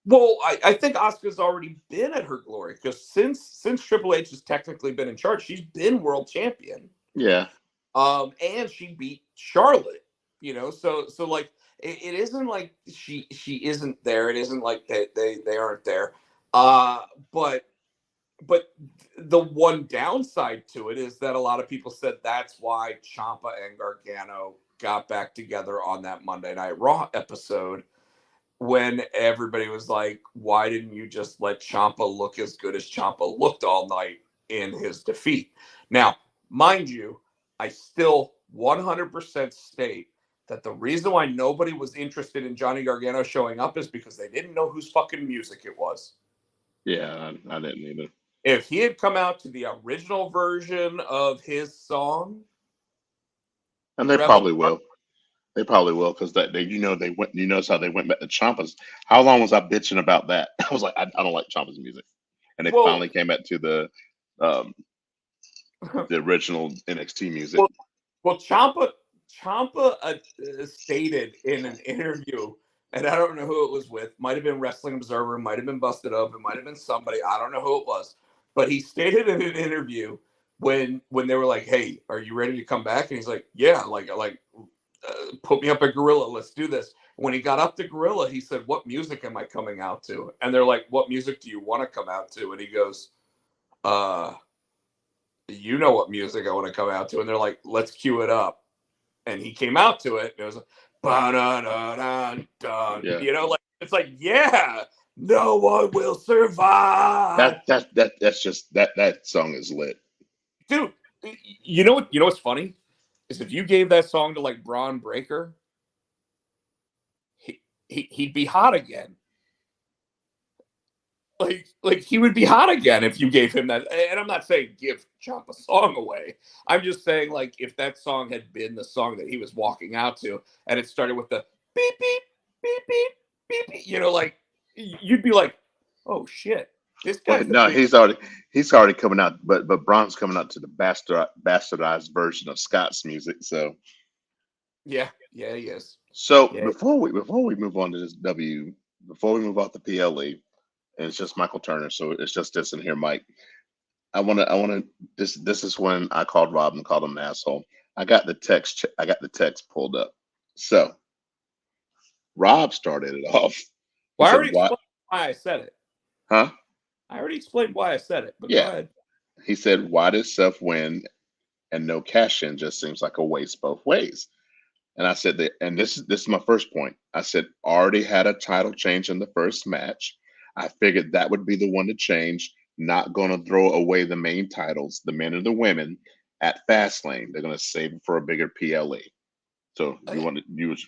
Speaker 2: Well, I think Asuka's already been at her glory because since Triple H has technically been in charge, she's been world champion.
Speaker 3: Yeah.
Speaker 2: And she beat Charlotte. So like it isn't like she isn't there. It isn't like they aren't there. But the one downside to it is that a lot of people said that's why Ciampa and Gargano got back together on that Monday Night Raw episode, when everybody was like, why didn't you just let Ciampa look as good as Ciampa looked all night in his defeat? Now, mind you, I still 100% state that the reason why nobody was interested in Johnny Gargano showing up is because they didn't know whose fucking music it was.
Speaker 3: Yeah, I didn't either.
Speaker 2: If he had come out to the original version of his song,
Speaker 3: and they probably will. They probably will because they went. You notice how they went back to Ciampa's. How long was I bitching about that? I was like, I don't like Ciampa's music, and they finally came back to the original NXT music.
Speaker 2: Well, Ciampa stated in an interview, and I don't know who it was with. Might have been Wrestling Observer, might have been Busted Up, it might have been somebody. I don't know who it was, but he stated in an interview when they were like, "Hey, are you ready to come back?" And he's like, "Yeah, like put me up at Gorilla, let's do this." When he got up to Gorilla, he said, "What music am I coming out to?" And they're like, "What music do you want to come out to?" And he goes, "You know what music I want to come out to." And they're like, "Let's cue it up." And he came out to it. And it was like,
Speaker 3: Yeah.
Speaker 2: like it's like, yeah, no one will survive.
Speaker 3: That's just that song is lit,
Speaker 2: dude. You know what's funny is if you gave that song to like Braun Breaker, he'd be hot again. Like he would be hot again if you gave him that. And I'm not saying give Chop a song away. I'm just saying, like, if that song had been the song that he was walking out to, and it started with the beep beep beep beep beep beep, like you'd be like, oh shit. This
Speaker 3: Well,
Speaker 2: guy's a
Speaker 3: no,
Speaker 2: big.
Speaker 3: he's already coming out, but Braun's coming out to the bastardized version of Scott's music. So
Speaker 2: Yeah, yeah, he is.
Speaker 3: so
Speaker 2: Yeah.
Speaker 3: before we move on to this before we move off the PLE, and it's just Michael Turner, so it's just this in here, Mike. I wanna this is when I called Rob and called him an asshole. I got the text pulled up. So Rob started it off. He
Speaker 2: Well, I
Speaker 3: said,
Speaker 2: already
Speaker 3: "What?
Speaker 2: explained why I said it.
Speaker 3: Huh?
Speaker 2: I already explained why I said it, but go
Speaker 3: Yeah."
Speaker 2: ahead.
Speaker 3: He said, "Why did Seth win and no cash in? Just seems like a waste both ways." And I said that, and this is my first point. I said already had a title change in the first match. I figured that would be the one to change. Not going to throw away the main titles, the men and the women, at Fastlane. They're going to save it for a bigger PLE. So you
Speaker 2: I-
Speaker 3: want to use?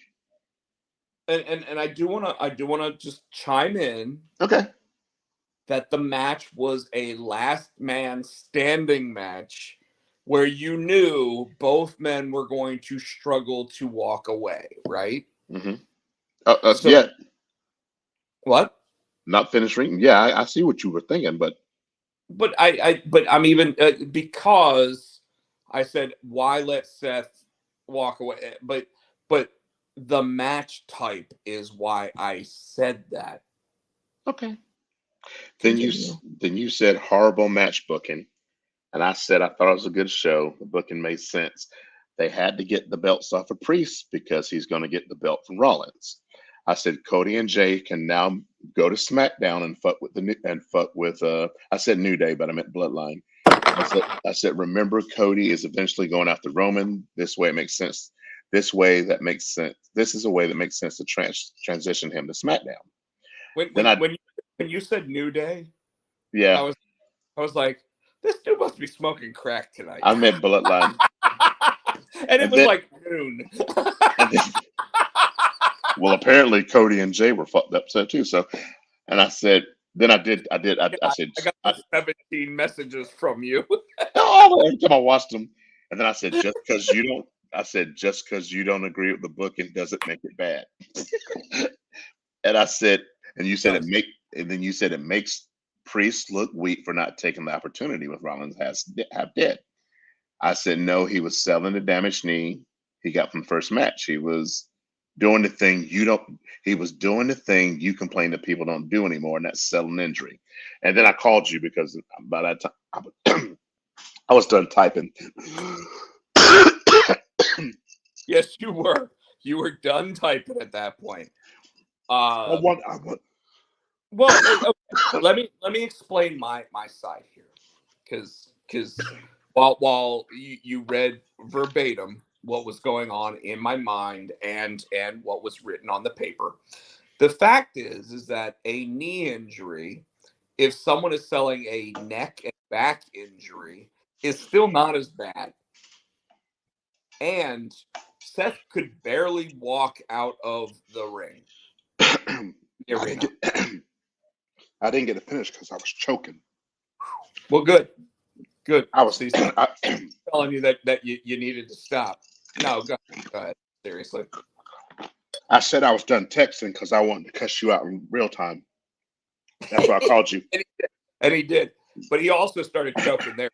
Speaker 2: and I do wanna just chime in
Speaker 3: Okay.
Speaker 2: that the match was a last man standing match where you knew both men were going to struggle to walk away, right?
Speaker 3: Mm-hmm.
Speaker 2: So
Speaker 3: Yeah,
Speaker 2: what?
Speaker 3: not finished reading. Yeah, I see what you were thinking, but
Speaker 2: But I'm even because I said why let Seth walk away, but the match type is why I said that.
Speaker 3: okay.
Speaker 2: Continue.
Speaker 3: Then you said horrible match booking. And I said I thought it was a good show. The booking made sense. They had to get the belts off of Priest because he's going to get the belt from Rollins. I said Cody and Jay can now go to SmackDown and fuck with I said New Day, but I meant Bloodline. I said remember Cody is eventually going after Roman. This way it makes sense. This way that makes sense. This is a way that makes sense to transition him to SmackDown.
Speaker 2: When
Speaker 3: Then
Speaker 2: when when you, when you said New Day, I
Speaker 3: yeah,
Speaker 2: was I was like, this dude must be smoking crack tonight.
Speaker 3: I meant Bloodline.
Speaker 2: And it
Speaker 3: And
Speaker 2: was
Speaker 3: then
Speaker 2: like noon.
Speaker 3: and then well, apparently Cody and Jay were fucked up so too. So, and I said, then I
Speaker 2: Yeah,
Speaker 3: said,
Speaker 2: I got like 17 messages from you.
Speaker 3: oh, every time I watched them, and then I said, just because you don't agree with the booking doesn't make it bad. And I said, and you said
Speaker 2: Does.
Speaker 3: and then you said it makes Priest look weak for not taking the opportunity with Rollins have dead. I said, no, he was selling the damaged knee he got from the first match. Doing the thing you don't, he was doing the thing you complain that people don't do anymore, and that's selling injury. And then I called you because by that time I was done typing.
Speaker 2: Yes, you were. You were done typing at that point.
Speaker 3: I want,
Speaker 2: Well, okay. Let me explain my side here, because while you read verbatim what was going on in my mind and what was written on the paper, the fact is that a knee injury, if someone is selling a neck and back injury, is still not as bad. And Seth could barely walk out of the ring,
Speaker 3: I
Speaker 2: the
Speaker 3: didn't
Speaker 2: arena.
Speaker 3: get, I didn't get to finish because I was choking.
Speaker 2: Well, good. Good.
Speaker 3: I was,
Speaker 2: See,
Speaker 3: I,
Speaker 2: telling you that you needed to stop. No, go ahead. Seriously.
Speaker 3: I said I was done texting because I wanted to cuss you out in real time. That's why I called you.
Speaker 2: And he did. But he also started choking there.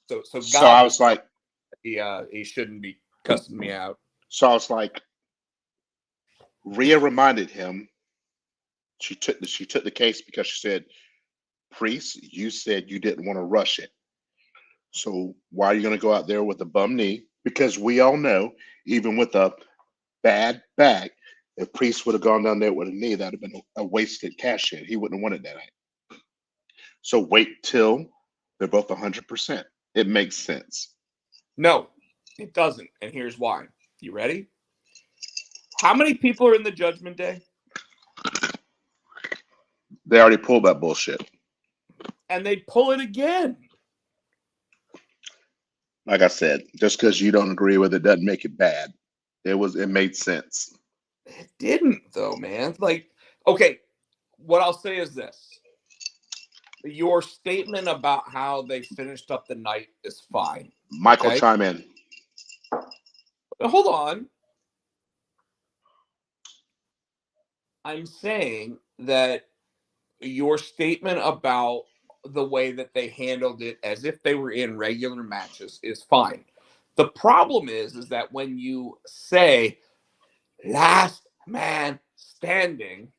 Speaker 2: So
Speaker 3: So I
Speaker 2: God
Speaker 3: was like,
Speaker 2: he shouldn't be cussing me out.
Speaker 3: so I was like, Rhea reminded him she took the case because she said, Priest, you said you didn't want to rush it. So why are you going to go out there with a bum knee? Because we all know, even with a bad back, if Priest would have gone down there with a knee, that'd have been a wasted cash in. He wouldn't have won it that night. So wait till they're both 100%. It makes sense.
Speaker 2: No, it doesn't. And here's why. You ready? How many people are in the Judgment Day?
Speaker 3: They already pulled that bullshit.
Speaker 2: And they pull it again.
Speaker 3: Like I said, just because you don't agree with it doesn't make it bad. It made sense.
Speaker 2: It didn't, though, man. Like, okay, what I'll say is this. Your statement about how they finished up the night is fine.
Speaker 3: Michael
Speaker 2: Okay.
Speaker 3: chime in.
Speaker 2: But hold on. I'm saying that your statement about the way that they handled it as if they were in regular matches is fine. The problem is that when you say last man standing,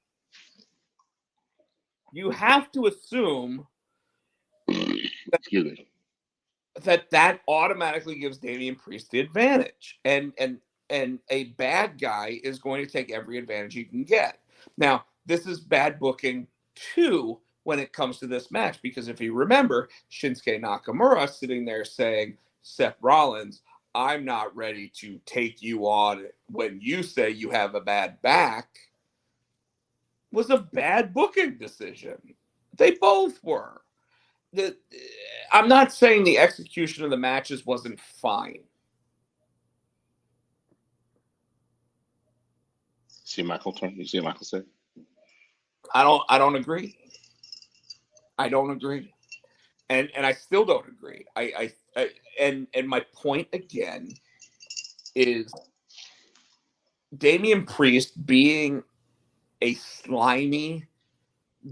Speaker 2: you have to assume
Speaker 3: Excuse me.
Speaker 2: that automatically gives Damian Priest the advantage. And a bad guy is going to take every advantage he can get. Now, this is bad booking too when it comes to this match, because if you remember, Shinsuke Nakamura sitting there saying, Seth Rollins, I'm not ready to take you on when you say you have a bad back, was a bad booking decision. They both were. I'm not saying the execution of the matches wasn't fine.
Speaker 3: See Michael turn. You see what Michael said?
Speaker 2: I don't agree. I don't agree. And I still don't agree. And my point again is Damian Priest being a slimy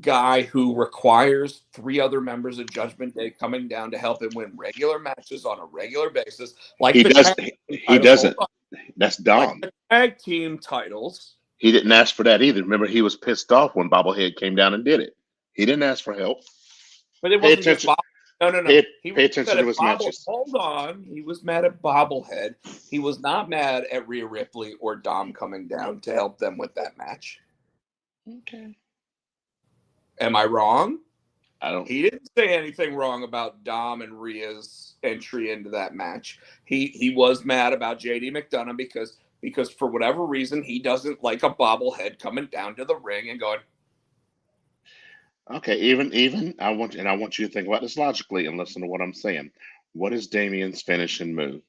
Speaker 2: guy who requires 3 other members of Judgment Day coming down to help him win regular matches on a regular basis, like
Speaker 3: He
Speaker 2: the
Speaker 3: does.
Speaker 2: tag team
Speaker 3: He
Speaker 2: titles.
Speaker 3: doesn't. That's
Speaker 2: Like
Speaker 3: Dom.
Speaker 2: the tag team titles.
Speaker 3: He didn't ask for that either. Remember, he was pissed off when Bobblehead came down and did it. He didn't ask for help.
Speaker 2: But it
Speaker 3: Pay
Speaker 2: wasn't just
Speaker 3: attention.
Speaker 2: Bob. No.
Speaker 3: Pay
Speaker 2: He was
Speaker 3: attention
Speaker 2: mad
Speaker 3: to
Speaker 2: at
Speaker 3: his matches.
Speaker 2: Hold on. He was mad at Bobblehead. He was not mad at Rhea Ripley or Dom coming down to help them with that match.
Speaker 3: Okay.
Speaker 2: Am I wrong?
Speaker 3: I don't.
Speaker 2: He didn't say anything wrong about Dom and Rhea's entry into that match. He was mad about JD McDonough because for whatever reason he doesn't like a bobblehead coming down to the ring and going,
Speaker 3: Okay. Even I want you to think about this logically and listen to what I'm saying. What is Damien's finishing move?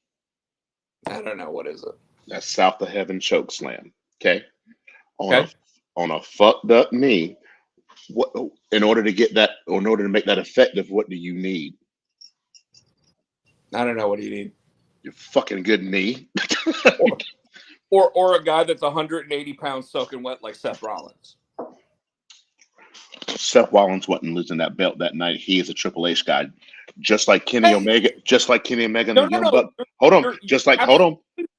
Speaker 2: I don't know, what is it?
Speaker 3: That's South of Heaven choke slam. Okay.
Speaker 2: Okay.
Speaker 3: On a fucked up knee. What in order to get that? In order to make that effective, what do you need?
Speaker 2: I don't know, what do you need?
Speaker 3: Your fucking good knee.
Speaker 2: or a guy that's 180 pounds soaking wet like Seth Rollins.
Speaker 3: Seth Rollins wasn't losing that belt that night. He is a Triple H guy, just like Kenny Omega. Just like Kenny Omega and the Young Bucks. Hold on, just like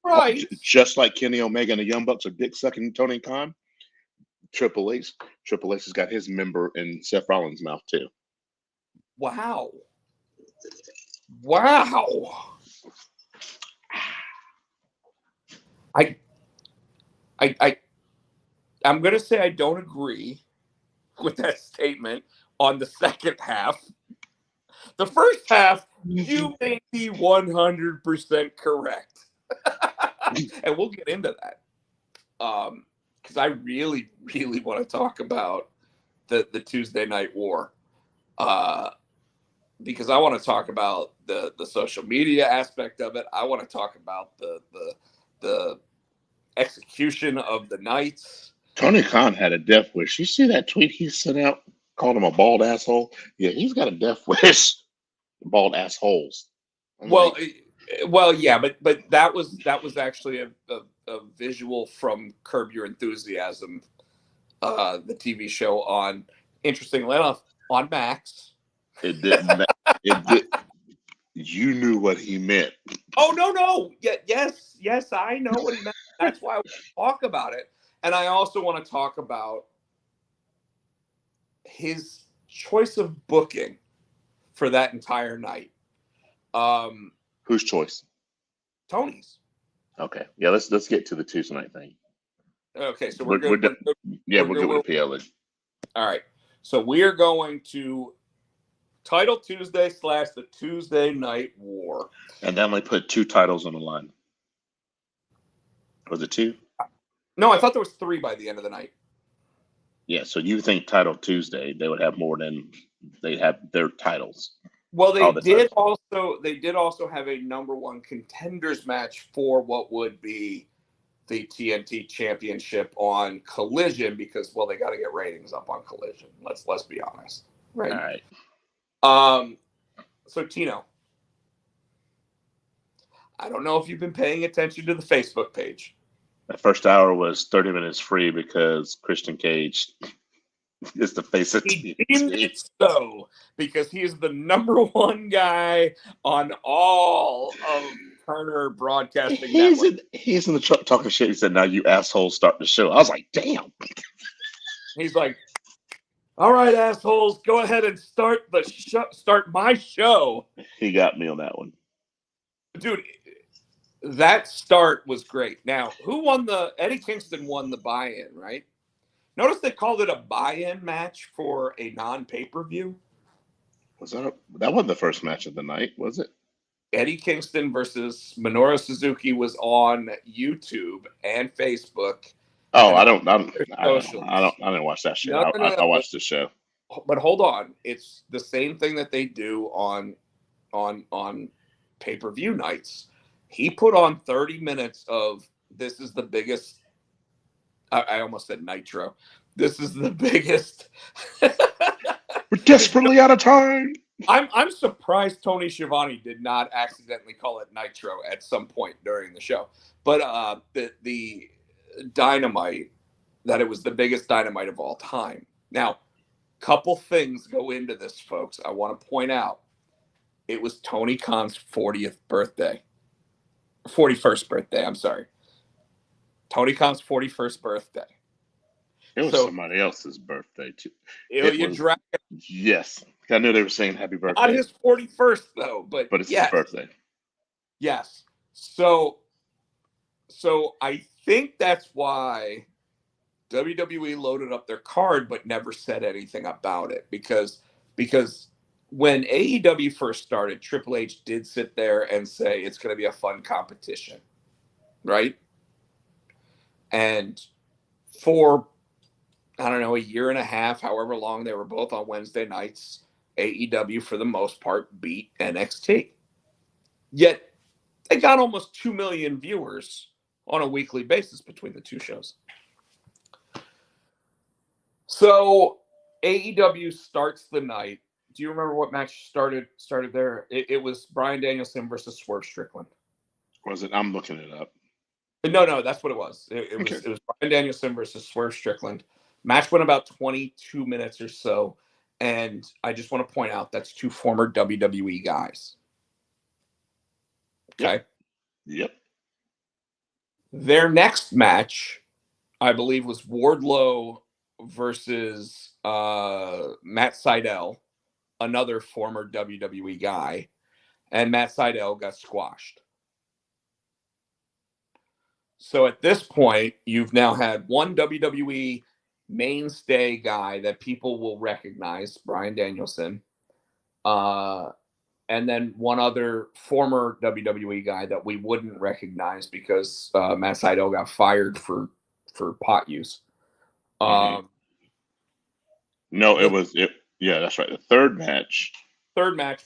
Speaker 2: right.
Speaker 3: Just like Kenny Omega and the Young Bucks are dick sucking Tony Khan. Triple H has got his member in Seth Rollins' mouth too.
Speaker 2: Wow. I'm gonna say I don't agree with that statement on the second half. The first half, you may be 100% correct. And we'll get into that. Because I really, really want to talk about the Tuesday Night War. Because I want to talk about the social media aspect of it. I want to talk about the execution of the nights.
Speaker 3: Tony Khan had a death wish. You see that tweet he sent out? Called him a bald asshole. Yeah, he's got a death wish. Bald assholes.
Speaker 2: Well, yeah, but that was actually a visual from Curb Your Enthusiasm, the TV show on, interestingly enough, on Max.
Speaker 3: It didn't. It did. You knew what he meant.
Speaker 2: Oh no! Yes, I know what he meant. That's why I want to talk about it, and I also want to talk about his choice of booking for that entire night.
Speaker 3: Whose choice?
Speaker 2: Tony's.
Speaker 3: Okay, yeah. Let's get to the Tuesday night thing.
Speaker 2: Okay, so we're good.
Speaker 3: We're good with the PLA.
Speaker 2: All right, so we are going to Title Tuesday / the Tuesday Night War,
Speaker 3: and then they put 2 titles on the line. Was it 2?
Speaker 2: No, I thought there was 3 by the end of the night.
Speaker 3: Yeah, so you think Title Tuesday they would have more than they have their titles?
Speaker 2: Well, they did also have a number 1 contenders match for what would be the TNT Championship on Collision, because they got to get ratings up on Collision. Let's be honest, right?
Speaker 3: All right.
Speaker 2: So Tino, I don't know if you've been paying attention to the Facebook page.
Speaker 3: The first hour was 30 minutes free because Christian Cage is the face of
Speaker 2: He deemed
Speaker 3: TNT.
Speaker 2: it so because he is the #1 guy on all of Turner Broadcasting Network.
Speaker 3: He's in the truck talking shit. He said, "Now you assholes start the show." I was like, "Damn."
Speaker 2: He's like, "All right, assholes, go ahead and start my show."
Speaker 3: He got me on that one.
Speaker 2: Dude, that start was great. Now, who won Eddie Kingston won the buy-in, right? Notice they called it a buy-in match for a non-pay-per-view.
Speaker 3: That wasn't the first match of the night, was it?
Speaker 2: Eddie Kingston versus Minoru Suzuki was on YouTube and Facebook.
Speaker 3: Oh,
Speaker 2: and
Speaker 3: I didn't watch that shit.
Speaker 2: No, no,
Speaker 3: I
Speaker 2: no.
Speaker 3: watched the show.
Speaker 2: But hold on, it's the same thing that they do on pay-per-view nights. He put on 30 minutes of this is the biggest. I almost said Nitro. This is the biggest.
Speaker 3: We're desperately out of time.
Speaker 2: I'm surprised Tony Schiavone did not accidentally call it Nitro at some point during the show. But the Dynamite, that it was the biggest Dynamite of all time. Now, couple things go into this, folks. I want to point out it was Tony Khan's 41st birthday. I'm sorry. Tony Khan's 41st birthday.
Speaker 3: It was somebody else's birthday too.
Speaker 2: Ilya Dragunov.
Speaker 3: Yes, I knew they were saying happy birthday.
Speaker 2: Not his 41st though, but
Speaker 3: it's his birthday.
Speaker 2: Yes. So I think that's why WWE loaded up their card but never said anything about it because when AEW first started, Triple H did sit there and say it's going to be a fun competition, right? And for, I don't know, a year and a half, however long they were both on Wednesday nights, AEW, for the most part, beat NXT. Yet, they got almost 2 million viewers on a weekly basis between the two shows. So, AEW starts the night. Do you remember what match started there? It was Bryan Danielson versus Swerve Strickland.
Speaker 3: Was it? I'm looking it up.
Speaker 2: No, that's what it was. It was Bryan Danielson versus Swerve Strickland. Match went about 22 minutes or so. And I just want to point out that's two former WWE guys. Okay.
Speaker 3: Yep.
Speaker 2: Their next match, I believe, was Wardlow versus Matt Sydal, another former WWE guy. And Matt Sydal got squashed. So at this point, you've now had one WWE mainstay guy that people will recognize, Bryan Danielson, and then one other former WWE guy that we wouldn't recognize because Matt Sydal got fired for pot use.
Speaker 3: No, yeah, that's right. The third match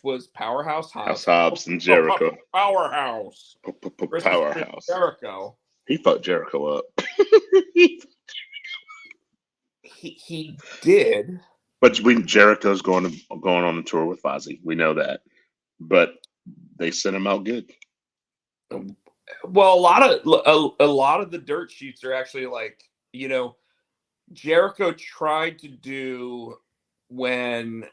Speaker 2: was Powerhouse
Speaker 3: Hobbs and Jericho.
Speaker 2: Powerhouse.
Speaker 3: Powerhouse.
Speaker 2: Jericho.
Speaker 3: He fucked Jericho up.
Speaker 2: He did.
Speaker 3: But Jericho's going on a tour with Fozzy. We know that. But they sent him out good.
Speaker 2: Well, a lot of the dirt sheets are actually like, Jericho tried to do when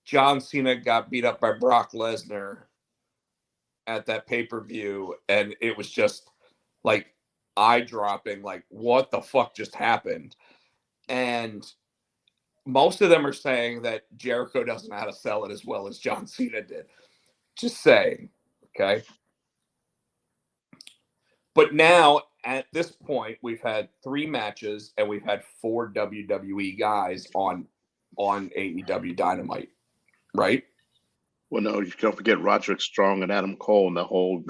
Speaker 2: John Cena got beat up by Brock Lesnar at that pay-per-view, and it was just like eye-dropping, like, what the fuck just happened? And most of them are saying that Jericho doesn't know how to sell it as well as John Cena did. Just saying, okay? But now, at this point, we've had 3 matches, and we've had 4 WWE guys on AEW Dynamite, right?
Speaker 3: Well, no, you don't forget Roderick Strong and Adam Cole and the whole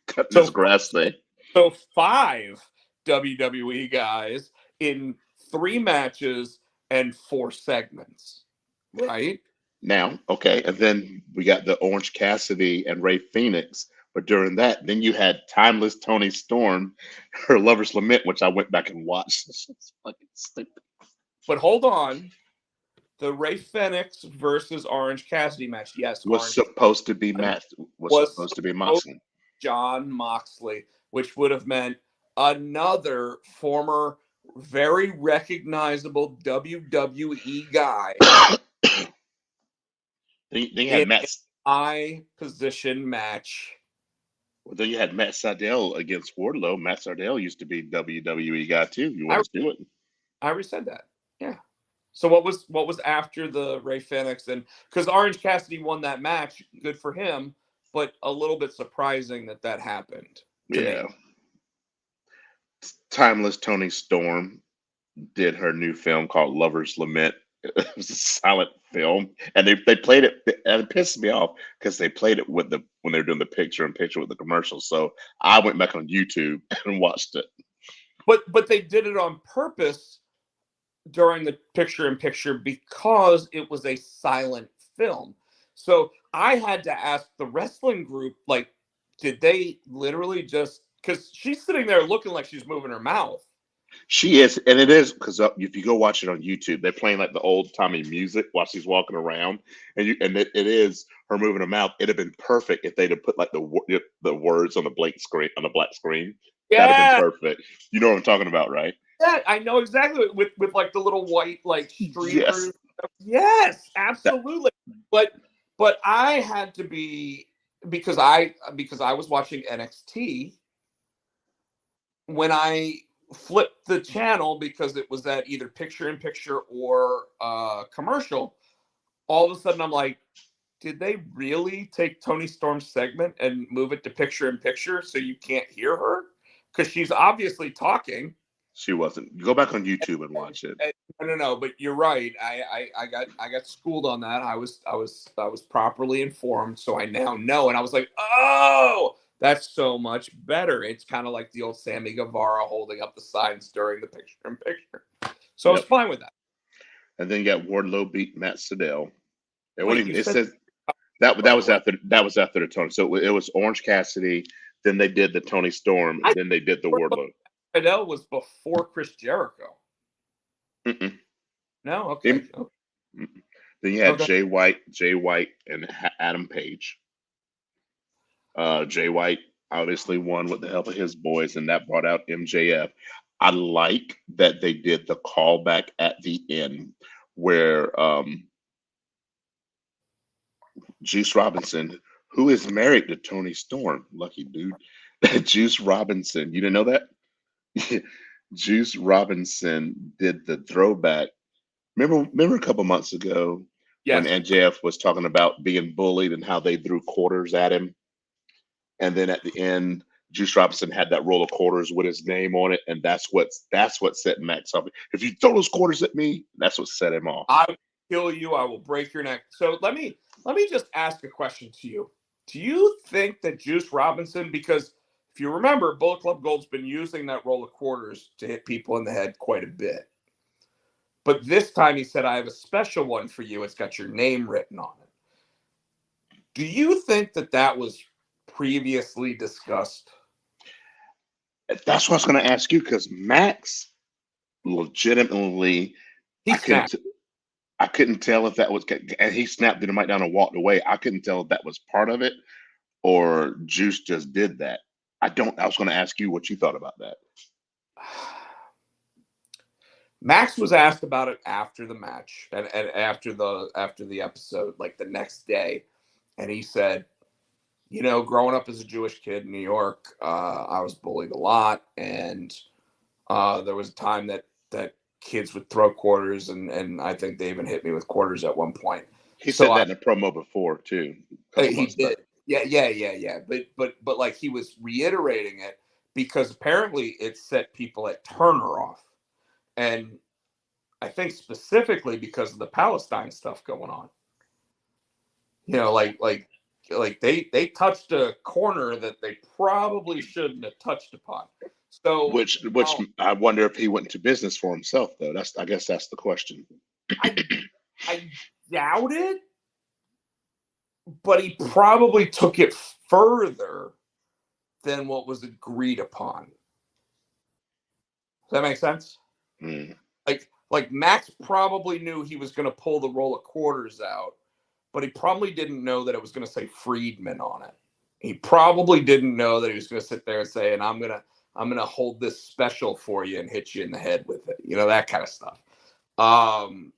Speaker 3: cut this grass thing.
Speaker 2: So 5 WWE guys in 3 matches and 4 segments, right?
Speaker 3: Now, okay, and then we got the Orange Cassidy and Ray Phoenix. But during that, then you had Timeless Tony Storm, her Lover's Lament, which I went back and watched. It's fucking stupid.
Speaker 2: But hold on. The Ray Phoenix versus Orange Cassidy match, yes,
Speaker 3: was supposed to be supposed to be Moxley.
Speaker 2: John Moxley, which would have meant another former very recognizable WWE guy
Speaker 3: Then you
Speaker 2: in
Speaker 3: had Matt.
Speaker 2: a high position match.
Speaker 3: Well, then you had Matt Sydal against Wardlow. Matt Sydal used to be WWE guy too. You want to do it?
Speaker 2: I already said that. Yeah. So what was after the Ray Phoenix, and because Orange Cassidy won that match, good for him, but a little bit surprising that happened to me.
Speaker 3: Yeah. Timeless Tony Storm did her new film called Lover's Lament. It was a silent film, and they played it, and it pissed me off because they played it with the when they were doing the picture in picture with the commercials. So I went back on YouTube and watched it.
Speaker 2: But they did it on purpose during the picture in picture because it was a silent film. So I had to ask the wrestling group, like, did they literally just, because she's sitting there looking like she's moving her mouth.
Speaker 3: She is, and it is because if you go watch it on YouTube, they're playing like the old timey music while she's walking around, and it is her moving her mouth. It'd have been perfect if they'd have put like the words on the blank screen on the black screen. That'd have been
Speaker 2: Yeah,
Speaker 3: perfect. You know what I'm talking about, right?
Speaker 2: yeah, I know exactly with like the little white like
Speaker 3: Yes.
Speaker 2: streamers. Yes,
Speaker 3: That,
Speaker 2: absolutely. But I had to be because I was watching NXT when I flipped the channel because it was that either picture in picture or commercial. All of a sudden, I'm like, did they really take Tony Storm's segment and move it to picture in picture so you can't hear her? Because she's obviously talking.
Speaker 3: she wasn't. Go back on YouTube and watch it.
Speaker 2: No. But you're right. I got schooled on that. I was properly informed, so I now know. And I was like, oh, that's so much better. It's kind of like the old Sammy Guevara holding up the signs during the picture in picture. So I was
Speaker 3: Yep.
Speaker 2: fine with that.
Speaker 3: And then you got Wardlow beat Matt Sydal. It
Speaker 2: Wait,
Speaker 3: wasn't
Speaker 2: you
Speaker 3: even, it
Speaker 2: said
Speaker 3: says that
Speaker 2: right,
Speaker 3: was after the Tony. So it was Orange Cassidy. Then they did the Tony Storm.
Speaker 2: I
Speaker 3: Then they did the
Speaker 2: thought
Speaker 3: Wardlow.
Speaker 2: Fidel was before Chris Jericho.
Speaker 3: Mm-mm.
Speaker 2: No, okay.
Speaker 3: Mm-mm. Then you had
Speaker 2: Okay.
Speaker 3: Jay White, and Adam Page. Jay White obviously won with the help of his boys, and that brought out MJF. I like that they did the callback at the end where Juice Robinson, who is married to Tony Storm, lucky dude, Juice Robinson, you didn't know that? Juice Robinson did the throwback. Remember a couple months ago when
Speaker 2: Yes.
Speaker 3: MJF was talking about being bullied and how they threw quarters at him, and then at the end, Juice Robinson had that roll of quarters with his name on it, and that's what set Max off. If you throw those quarters at me, that's what set him off.
Speaker 2: I will kill you. I will break your neck. So let me just ask a question to you. Do you think that Juice Robinson, because if you remember, Bullet Club Gold's been using that roll of quarters to hit people in the head quite a bit. But this time he said, I have a special one for you. It's got your name written on it. Do you think that was previously discussed?
Speaker 3: That's what I was going to ask you because Max legitimately,
Speaker 2: He
Speaker 3: I couldn't,
Speaker 2: snapped.
Speaker 3: I couldn't tell if that was, and he snapped the mic down and walked away. I couldn't tell if that was part of it or Juice just did that. I was going to ask you what you thought about that.
Speaker 2: Max was asked about it after the match and after the episode, like the next day, and he said, growing up as a Jewish kid in New York, I was bullied a lot, and there was a time that kids would throw quarters, and I think they even hit me with quarters at one point.
Speaker 3: He
Speaker 2: So
Speaker 3: said that in a promo before too, a couple
Speaker 2: he
Speaker 3: months back.
Speaker 2: did, yeah. But like he was reiterating it because apparently it set people at Turner off, and I think specifically because of the Palestine stuff going on. Like they touched a corner that they probably shouldn't have touched upon. So
Speaker 3: Which I wonder if he went into business for himself though. I guess that's the question.
Speaker 2: I doubt it, but he probably took it further than what was agreed upon. Does that make sense?
Speaker 3: Mm.
Speaker 2: Like Max probably knew he was going to pull the roll of quarters out, but he probably didn't know that it was going to say Friedman on it. He probably didn't know that he was going to sit there and say, and I'm I'm going to hold this special for you and hit you in the head with it. You know, that kind of stuff. Um,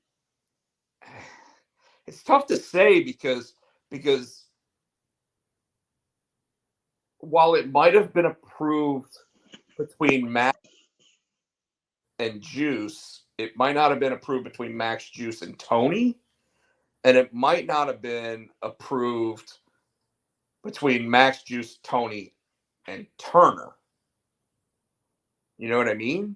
Speaker 2: it's tough to say because while it might have been approved between Max and Juice, it might not have been approved between Max, Juice, and Tony. And it might not have been approved between Max, Juice, Tony, and Turner. You know what I mean?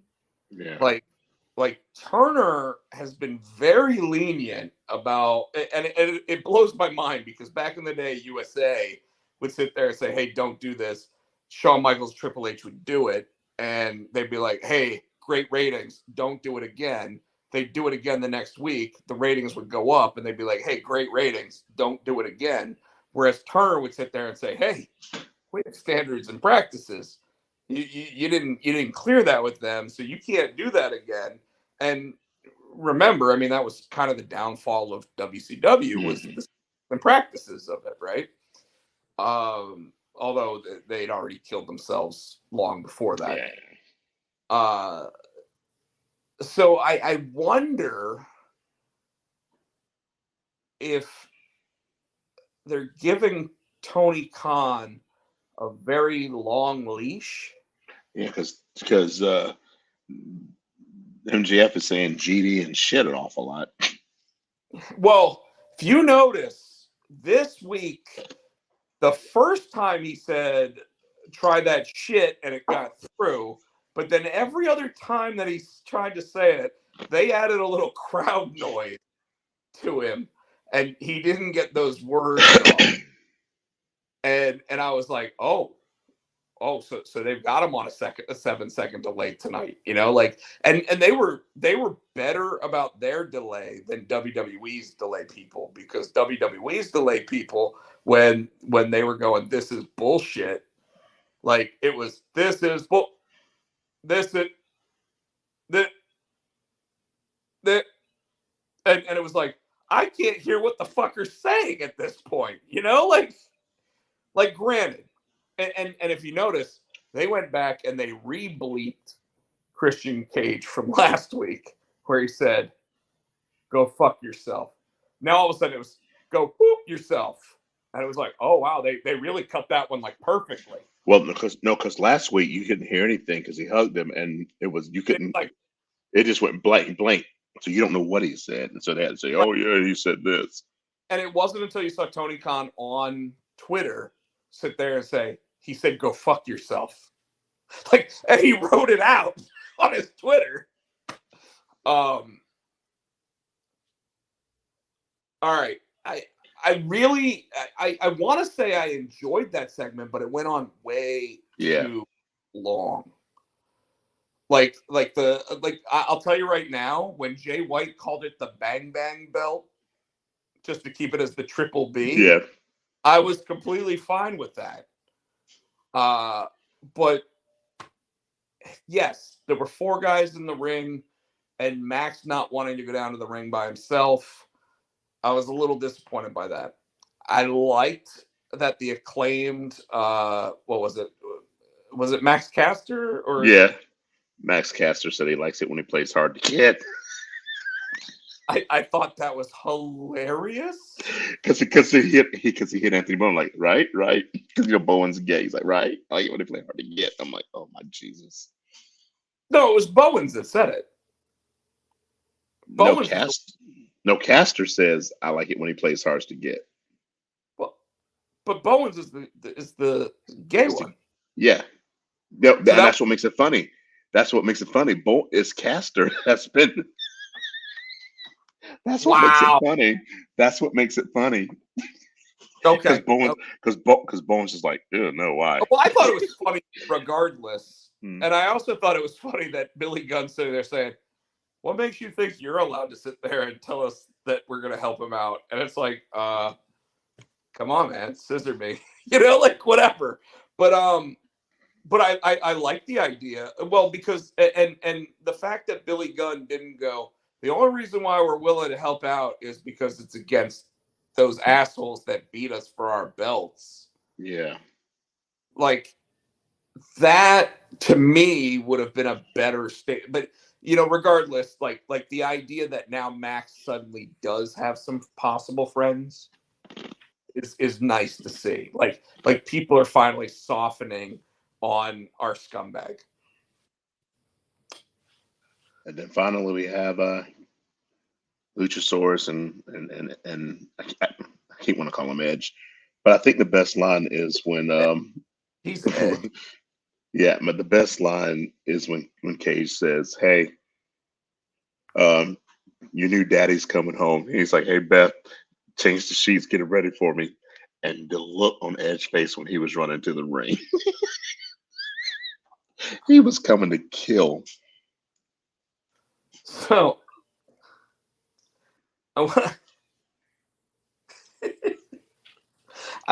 Speaker 3: Yeah.
Speaker 2: Like Turner has been very lenient about, and it blows my mind because back in the day, USA would sit there and say, "Hey, don't do this." Shawn Michaels, Triple H would do it, and they'd be like, "Hey, great ratings, don't do it again." They'd do it again the next week. The ratings would go up, and they'd be like, "Hey, great ratings, don't do it again." Whereas Turner would sit there and say, "Hey, we have standards and practices. You didn't clear that with them, so you can't do that again." And remember, I mean, that was kind of the downfall of WCW was the practices of it, right? Although they'd already killed themselves long before that.
Speaker 3: Yeah.
Speaker 2: So I wonder if they're giving Tony Khan a very long leash.
Speaker 3: Yeah, because MJF is saying GD and shit an awful lot.
Speaker 2: Well, if you notice this week, the first time he said, try that shit, and it got through. But then every other time that he's tried to say it, they added a little crowd noise to him, and he didn't get those words off. And I was like, oh, so they've got him on a 7-second delay tonight, you know, like, and they were better about their delay than WWE's delay people, because WWE's delay people, when they were going, this is bullshit, like it was, this is this it that that and it was like, I can't hear what the fucker's saying at this point, you know, like granted, and if you notice, they went back and they re-bleeped Christian Cage from last week, where he said, "Go fuck yourself." Now all of a sudden it was, "Go whoop yourself," and it was like, oh wow, they really cut that one like perfectly.
Speaker 3: Well, because last week you couldn't hear anything because he hugged him, and it was you couldn't.
Speaker 2: Like,
Speaker 3: it just went blank, so you don't know what he said, and so they had to say, "Oh yeah, he said this."
Speaker 2: and it wasn't until you saw Tony Khan on Twitter sit there and say, he said, "Go fuck yourself," like, and he wrote it out on his Twitter. All right, I really I want to say I enjoyed that segment, but it went on way too long. Like I'll tell you right now, when Jay White called it the Bang Bang belt, just to keep it as the Triple B,
Speaker 3: Yeah.
Speaker 2: I was completely fine with that. But yes, there were 4 guys in the ring, and Max not wanting to go down to the ring by himself. I was a little disappointed by that. I liked that the Acclaimed, what was it? Was it Max Caster or
Speaker 3: Max Caster said he likes it when he plays hard to get.
Speaker 2: I thought that was hilarious.
Speaker 3: Because he hit Anthony Bowen, like, right? Because Bowen's gay. He's like, right? I like it when they play hard to get. I'm like, oh my Jesus.
Speaker 2: No, it was Bowens that said it. Bowens
Speaker 3: Caster says I like it when he plays hard to get.
Speaker 2: Well, but Bowens is the gay one.
Speaker 3: Yeah. And that's what makes it funny. That's what makes it funny. It's Caster that's been. That's what makes it funny. That's what makes it funny.
Speaker 2: Okay.
Speaker 3: Because Bowen's is like, ew, no, why?
Speaker 2: Well, I thought it was funny regardless. And I also thought it was funny that Billy Gunn's sitting there saying, what makes you think you're allowed to sit there and tell us that we're going to help him out? And it's like, come on, man, scissor me, you know, like whatever. But I like the idea. Well, because, and the fact that Billy Gunn didn't go, the only reason why we're willing to help out is because it's against those assholes that beat us for our belts.
Speaker 3: Yeah.
Speaker 2: Like, that to me would have been a better state. But regardless, like the idea that now Max suddenly does have some possible friends is nice to see. Like people are finally softening on our scumbag.
Speaker 3: And then finally we have Luchasaurus and I keep want to call him Edge, but I think the best line is when
Speaker 2: He's Ed.
Speaker 3: yeah, but the best line is when Cage says, "Hey, your new daddy's coming home." He's like, "Hey Beth, change the sheets, get it ready for me." And the look on Edge's face when he was running to the ring, he was coming to kill.
Speaker 2: So I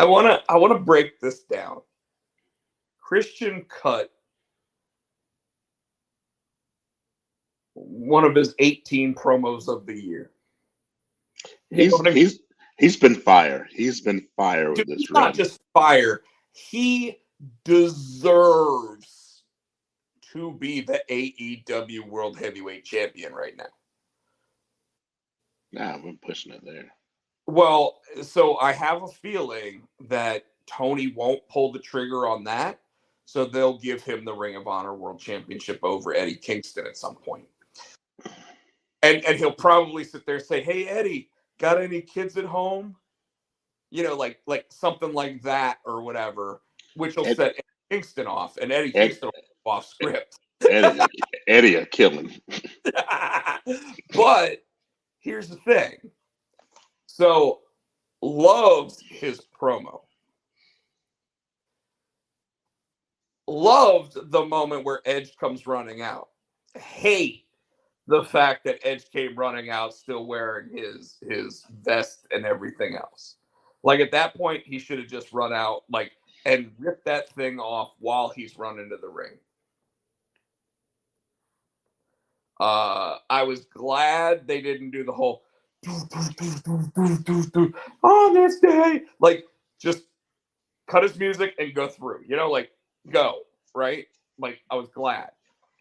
Speaker 2: want to break this down. Christian cut one of his 18 promos of the year.
Speaker 3: He's been fire. He's been fire with this
Speaker 2: He's
Speaker 3: run.
Speaker 2: not just fire. He deserves to be the AEW World Heavyweight Champion right now.
Speaker 3: Nah, we're pushing it there.
Speaker 2: Well, so I have a feeling that Tony won't pull the trigger on that. So they'll give him the Ring of Honor World Championship over Eddie Kingston at some point. And he'll probably sit there and say, "Hey, Eddie, got any kids at home?" Like something like that or whatever, which will set Eddie Kingston off, and Eddie Kingston will go off script.
Speaker 3: Eddie a killing.
Speaker 2: But here's the thing. So, loves his promo. Loved the moment where Edge comes running out. Hate the fact that Edge came running out still wearing his vest and everything else. Like at that point, he should have just run out and ripped that thing off while he's running to the ring. I was glad they didn't do the whole on this day. Like, just cut his music and go through. Go, right? Like, I was glad.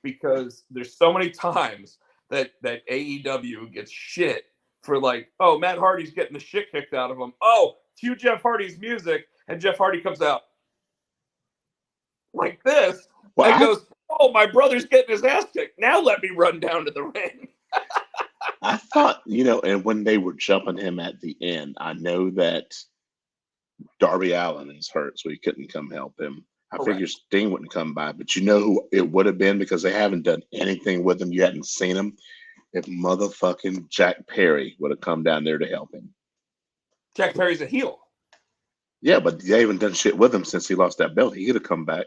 Speaker 2: Because there's so many times that AEW gets shit for oh, Matt Hardy's getting the shit kicked out of him. Oh, cue Jeff Hardy's music, and Jeff Hardy comes out like this and goes, "Oh, my brother's getting his ass kicked. Now let me run down to the ring."
Speaker 3: I thought, and when they were jumping him at the end, I know that Darby Allin is hurt, so he couldn't come help him. I figured Sting wouldn't come by, but you know who it would have been, because they haven't done anything with him. You hadn't seen him. If motherfucking Jack Perry would have come down there to help him.
Speaker 2: Jack Perry's a heel.
Speaker 3: Yeah, but they haven't done shit with him since he lost that belt. He could have come back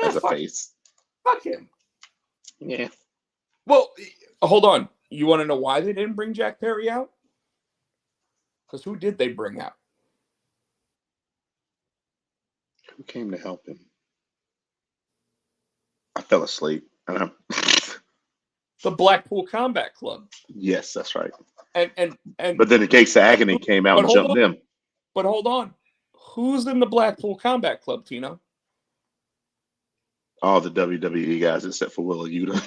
Speaker 3: as a face.
Speaker 2: Fuck him.
Speaker 3: Yeah.
Speaker 2: Well, hold on. You want to know why they didn't bring Jack Perry out? Because who did they bring out?
Speaker 3: Who came to help him? I fell asleep.
Speaker 2: The Blackpool Combat Club.
Speaker 3: Yes, that's right.
Speaker 2: And
Speaker 3: but then the Gates of Agony came out and jumped them.
Speaker 2: But hold on. Who's in the Blackpool Combat Club, Tino?
Speaker 3: All the WWE guys except for Willa Yuta.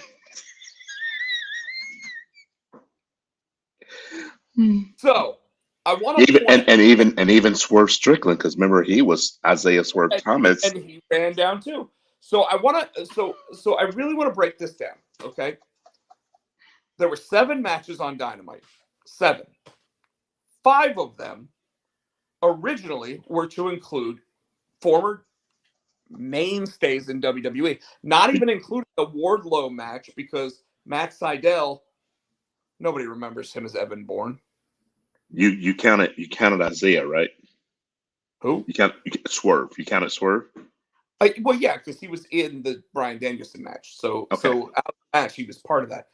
Speaker 2: So I want to
Speaker 3: even Swerve Strickland, because remember he was Isaiah Swerve Thomas,
Speaker 2: and he ran down too. So I really want to break this down. Okay, there were 7 matches on Dynamite. 7. 5 of them originally were to include former mainstays in WWE, not even including the Wardlow match, because Matt Sydal, nobody remembers him as Evan Bourne.
Speaker 3: You counted Isaiah, right?
Speaker 2: Who?
Speaker 3: You Swerve. You counted Swerve?
Speaker 2: Well, yeah, because he was in the Bryan Danielson match. So out of the match, he was part of that.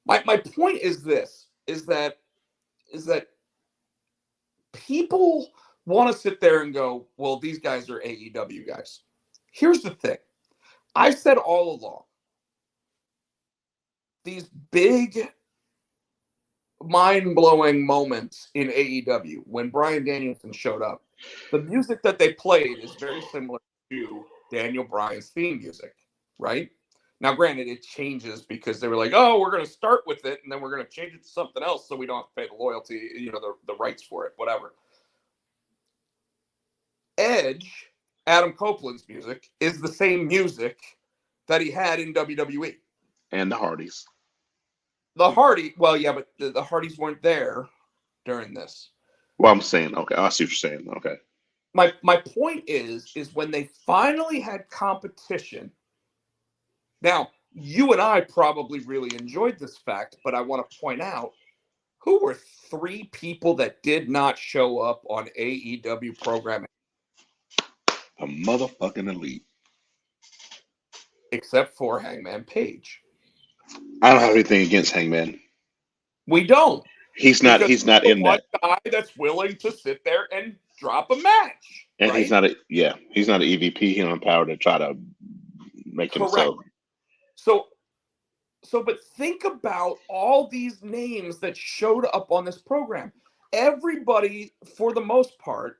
Speaker 2: My point is this: is that people want to sit there and go, "Well, these guys are AEW guys." Here's the thing: I've said all along, these big, mind-blowing moments in AEW when Bryan Danielson showed up, the music that they played is very similar to Daniel Bryan's theme music, right? Now, granted, it changes because they were like, oh, we're going to start with it, and then we're going to change it to something else so we don't have to pay the royalty, the rights for it, whatever. Edge, Adam Copeland's music, is the same music that he had in WWE.
Speaker 3: And the Hardys.
Speaker 2: The Hardy, well, yeah, but the Hardys weren't there during this.
Speaker 3: Well, I'm saying, okay, I see what you're saying. Okay.
Speaker 2: My point is when they finally had competition. Now, you and I probably really enjoyed this fact, but I want to point out who were 3 people that did not show up on AEW programming.
Speaker 3: A motherfucking elite.
Speaker 2: Except for Hangman Page.
Speaker 3: I don't have anything against Hangman.
Speaker 2: We don't.
Speaker 3: He's not in that.
Speaker 2: One guy that's willing to sit there and drop a match.
Speaker 3: And
Speaker 2: right?
Speaker 3: he's not an EVP. He's not empowered to try to make himself.
Speaker 2: So, but think about all these names that showed up on this program. Everybody, for the most part,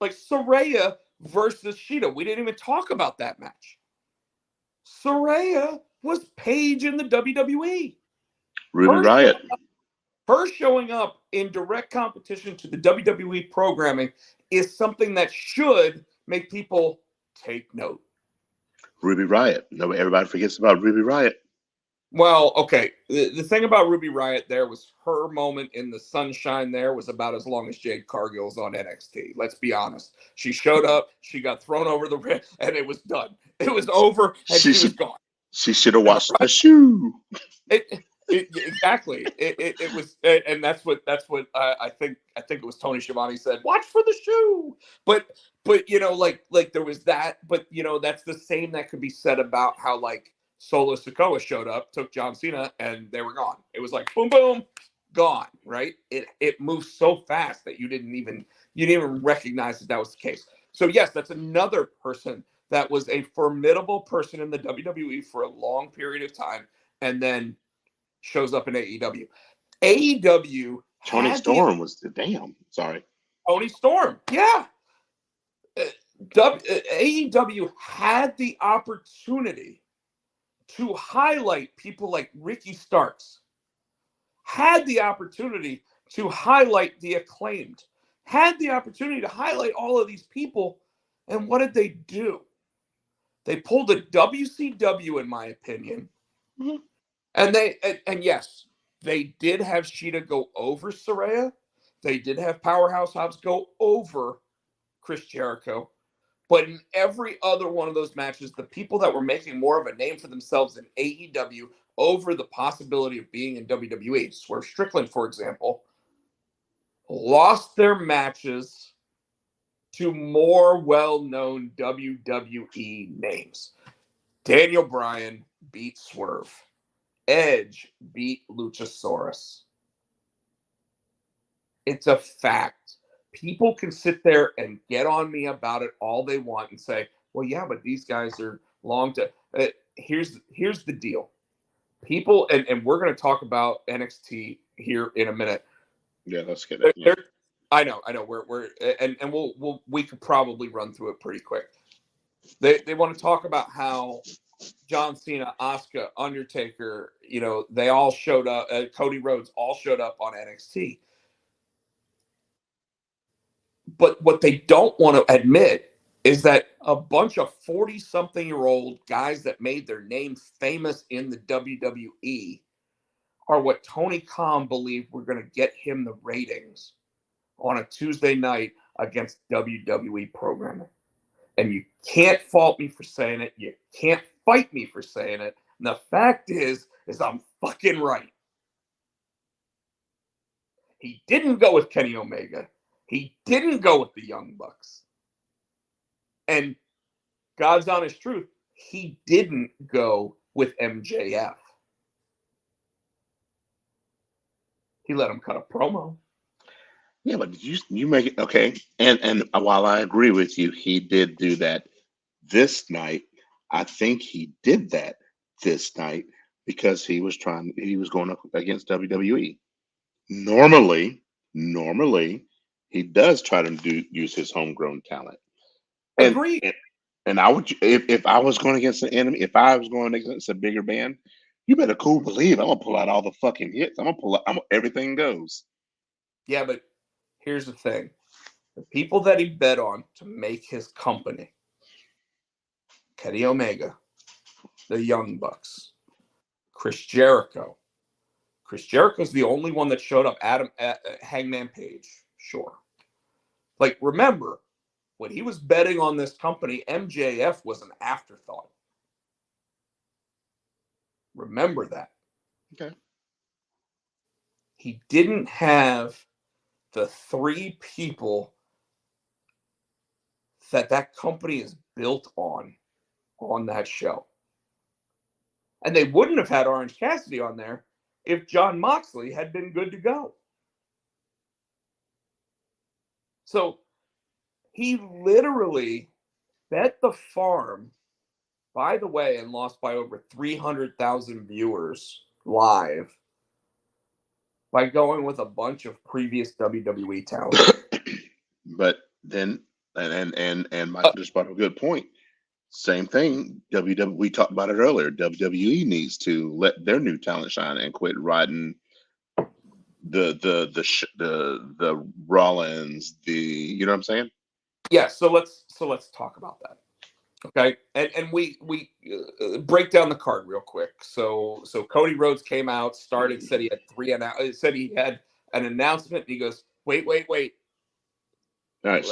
Speaker 2: like Saraya versus Shida. We didn't even talk about that match. Saraya was Paige in the WWE.
Speaker 3: Ruby Riott.
Speaker 2: Her showing up in direct competition to the WWE programming is something that should make people take note.
Speaker 3: Ruby Riott. No, everybody forgets about Ruby Riott.
Speaker 2: Well, okay. The thing about Ruby Riott there was her moment in the sunshine there was about as long as Jade Cargill's on NXT. Let's be honest. She showed up, she got thrown over the rim, and it was done. It was over, and she was gone.
Speaker 3: She should have watched the shoe.
Speaker 2: Exactly. It was, and that's what I think it was Tony Schiavone said. Watch for the shoe. But like there was that. But that's the same that could be said about how like Solo Sikoa showed up, took John Cena, and they were gone. It was like boom, boom, gone. Right? It moved so fast that you didn't even recognize that was the case. So yes, that's another person that was a formidable person in the WWE for a long period of time, and then shows up in AEW. AEW.
Speaker 3: Tony Storm was the damn. Sorry.
Speaker 2: Tony Storm. Yeah. AEW had the opportunity to highlight people like Ricky Starks. Had the opportunity to highlight the Acclaimed. Had the opportunity to highlight all of these people. And what did they do? They pulled a WCW, in my opinion. Mm-hmm. And yes, they did have Shida go over Saraya. They did have Powerhouse Hobbs go over Chris Jericho. But in every other one of those matches, the people that were making more of a name for themselves in AEW over the possibility of being in WWE, Swerve Strickland, for example, lost their matches to more well-known WWE names. Daniel Bryan beat Swerve. Edge beat Luchasaurus. It's a fact. People can sit there and get on me about it all they want and say, well, yeah, but these guys are long to... Here's the deal. People, and we're going to talk about NXT here in a minute.
Speaker 3: Yeah, let's get it. Yeah.
Speaker 2: I know. We could probably run through it pretty quick. They want to talk about how John Cena, Asuka, Undertaker, they all showed up. Cody Rhodes all showed up on NXT. But what they don't want to admit is that a bunch of 40-something-year-old guys that made their name famous in the WWE are what Tony Khan believed were going to get him the ratings on a Tuesday night against WWE programming. And you can't fault me for saying it. You can't fight me for saying it. And the fact is I'm fucking right. He didn't go with Kenny Omega. He didn't go with the Young Bucks. And God's honest truth, he didn't go with MJF. He let him cut a promo.
Speaker 3: Yeah, but you make it okay. And while I agree with you, he did do that this night. I think he did that this night because he was going up against WWE. Normally, he does try to use his homegrown talent.
Speaker 2: Agreed.
Speaker 3: And I would, if I was going against an enemy, if I was going against a bigger band, you better cool believe I'm gonna pull out all the fucking hits. I'm gonna pull out. Everything goes.
Speaker 2: Yeah, but here's the thing: the people that he bet on to make his company, Kenny Omega, the Young Bucks, Chris Jericho. Chris Jericho's the only one that showed up. Hangman Page, sure. Like, remember, when he was betting on this company, MJF was an afterthought. Remember that.
Speaker 3: Okay.
Speaker 2: He didn't have the three people that company is built on that show. And they wouldn't have had Orange Cassidy on there if John Moxley had been good to go. So he literally bet the farm, by the way, and lost by over 300,000 viewers live by going with a bunch of previous WWE talent.
Speaker 3: But then, and Michael just brought up a good point. Same thing. WWE. We talked about it earlier. WWE needs to let their new talent shine and quit riding the Rollins. You know what I'm saying?
Speaker 2: Yeah. So let's talk about that. Okay, and we break down the card real quick. So Cody Rhodes came out, said he had said he had an announcement. And he goes, wait.
Speaker 3: All right.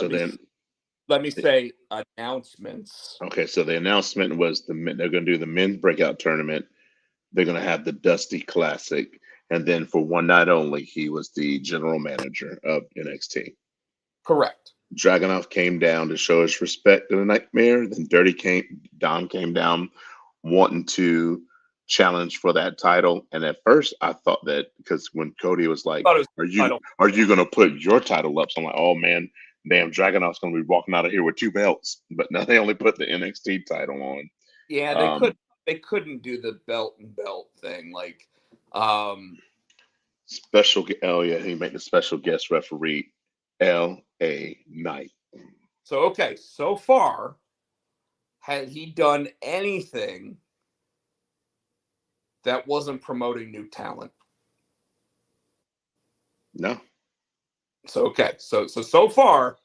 Speaker 2: Let me say announcements.
Speaker 3: Okay. So the announcement was they're going to do the men's breakout tournament. They're going to have the Dusty Classic, and then for one night only, he was the general manager of NXT.
Speaker 2: Correct.
Speaker 3: Dragunov came down to show his respect to the Nightmare. Then Dom came down wanting to challenge for that title. And at first I thought that because when Cody was like, are you gonna put your title up? So I'm like, oh man, damn, Dragunov's gonna be walking out of here with 2 belts. But now they only put the NXT title on.
Speaker 2: Yeah, they couldn't do the belt and belt thing. Like
Speaker 3: special he made the special guest referee L.A. Knight.
Speaker 2: So okay, so far, had he done anything that wasn't promoting new talent?
Speaker 3: No.
Speaker 2: So okay, so far,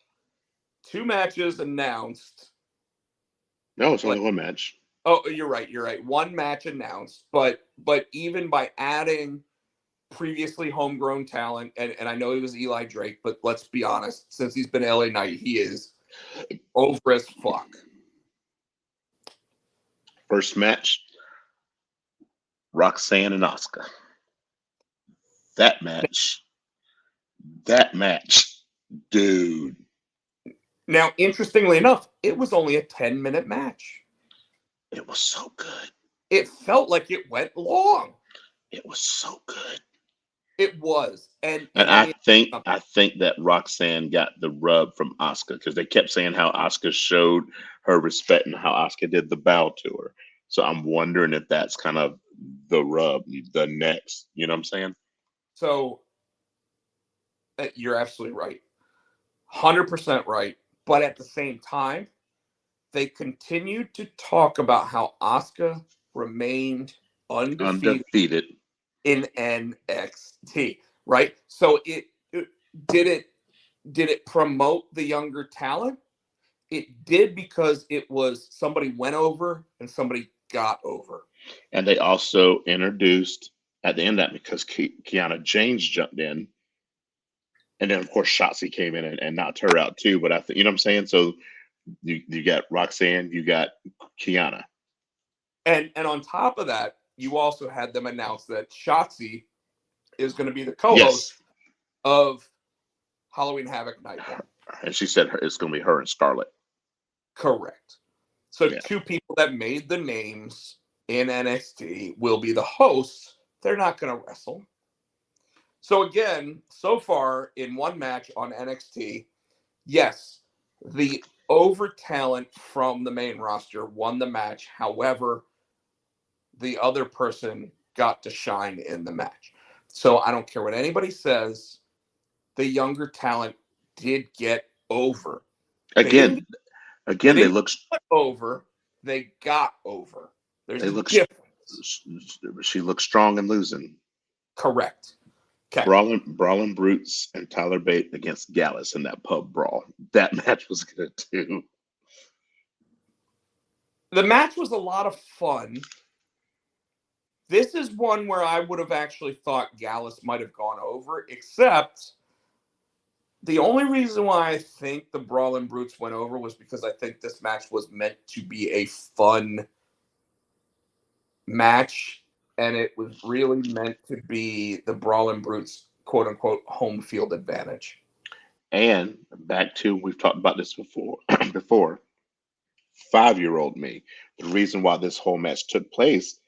Speaker 2: 2 matches announced.
Speaker 3: No, it's only 1 match.
Speaker 2: Oh, you're right. 1 match announced, but even by adding previously homegrown talent, and I know he was Eli Drake, but let's be honest, since he's been LA Knight, he is over as fuck.
Speaker 3: First match, Roxanne and Asuka. That match, dude.
Speaker 2: Now, interestingly enough, it was only a 10-minute match.
Speaker 3: It was so good.
Speaker 2: It felt like it went long.
Speaker 3: It was so good.
Speaker 2: It was. And
Speaker 3: I think that Roxanne got the rub from Asuka because they kept saying how Asuka showed her respect and how Asuka did the bow to her. So I'm wondering if that's kind of the rub, the next, you know what I'm saying?
Speaker 2: So you're absolutely right. 100% right. But at the same time, they continued to talk about how Asuka remained undefeated in NXT, right? So did it promote the younger talent? It did, because it was somebody went over and somebody got over.
Speaker 3: And they also introduced at the end of that, because Kiana James jumped in, and then of course Shotzi came in and knocked her out too. But I think, you know what I'm saying? So you got Roxanne, you got Kiana.
Speaker 2: And on top of that, you also had them announce that Shotzi is going to be the co-host of Halloween Havoc Night 1.
Speaker 3: And she said it's going to be her and Scarlett.
Speaker 2: Correct. So 2 people that made the names in NXT will be the hosts. They're not going to wrestle. So again, so far in 1 match on NXT, yes, the over talent from the main roster won the match. However, the other person got to shine in the match. So I don't care what anybody says, the younger talent did get over.
Speaker 3: Again, Again,
Speaker 2: They
Speaker 3: they
Speaker 2: didn't
Speaker 3: look
Speaker 2: put over, they got over. There's
Speaker 3: they
Speaker 2: a
Speaker 3: look.
Speaker 2: difference.
Speaker 3: She looks strong and losing.
Speaker 2: Correct. Okay.
Speaker 3: Brawling Brutes and Tyler Bate against Gallus in that pub brawl. That match was good too.
Speaker 2: The match was a lot of fun. This is one where I would have actually thought Gallus might have gone over, except the only reason why I think the Brawling Brutes went over was because I think this match was meant to be a fun match, and it was really meant to be the Brawling Brutes, quote unquote, home field advantage.
Speaker 3: And back to, we've talked about this before. Before 5-year-old me, the reason why this whole match took place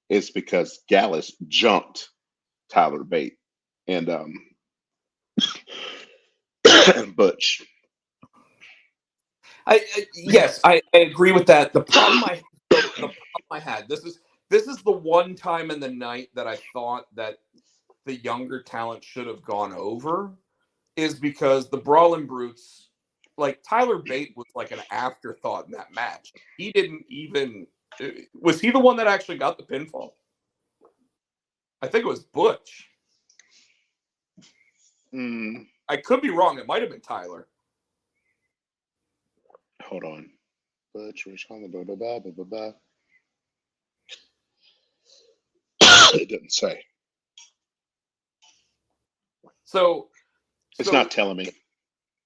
Speaker 3: is because Gallus jumped Tyler Bate and Butch.
Speaker 2: I agree with that. The problem I had, this is the one time in the night that I thought that the younger talent should have gone over, is because the Brawling Brutes, like Tyler Bate was like an afterthought in that match. He didn't even, was he the one that actually got the pinfall? I think it was Butch. I could be wrong. It might have been Tyler.
Speaker 3: Hold on. Butch, Rich Holland, blah, blah, blah, blah, blah, blah. It didn't say.
Speaker 2: So
Speaker 3: It's not telling me.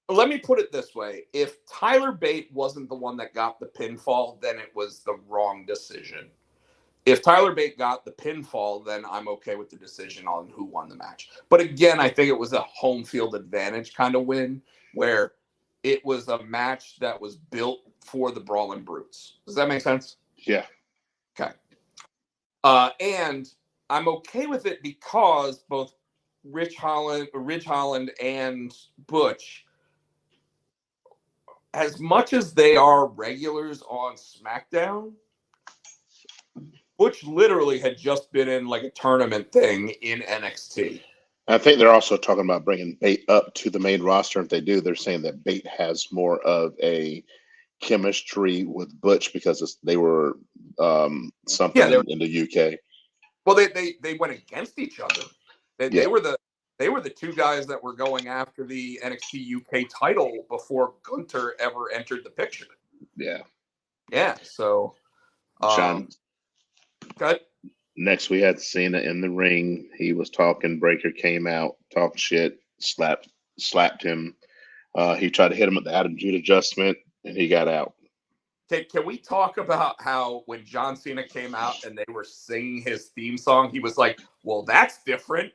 Speaker 2: Let me put it this way. If Tyler Bate wasn't the one that got the pinfall, then it was the wrong decision. If Tyler Bate got the pinfall, then I'm okay with the decision on who won the match. But again, I think it was a home field advantage kind of win, where it was a match that was built for the Brawling Brutes. Does that make sense?
Speaker 3: Yeah.
Speaker 2: Okay. And I'm okay with it because both Ridge Holland and Butch, as much as they are regulars on SmackDown, Butch literally had just been in like a tournament thing in NXT.
Speaker 3: I think they're also talking about bringing Bate up to the main roster. If they do, they're saying that Bate has more of a chemistry with Butch because they were something in the UK.
Speaker 2: Well, they went against each other. They were the two guys that were going after the NXT UK title before Gunter ever entered the picture. Yeah. So,
Speaker 3: John.
Speaker 2: Good.
Speaker 3: Next, we had Cena in the ring. He was talking. Breaker came out, talked shit, slapped him. He tried to hit him with the attitude adjustment, and he got out.
Speaker 2: Can we talk about how when John Cena came out and they were singing his theme song, he was like, well, that's different.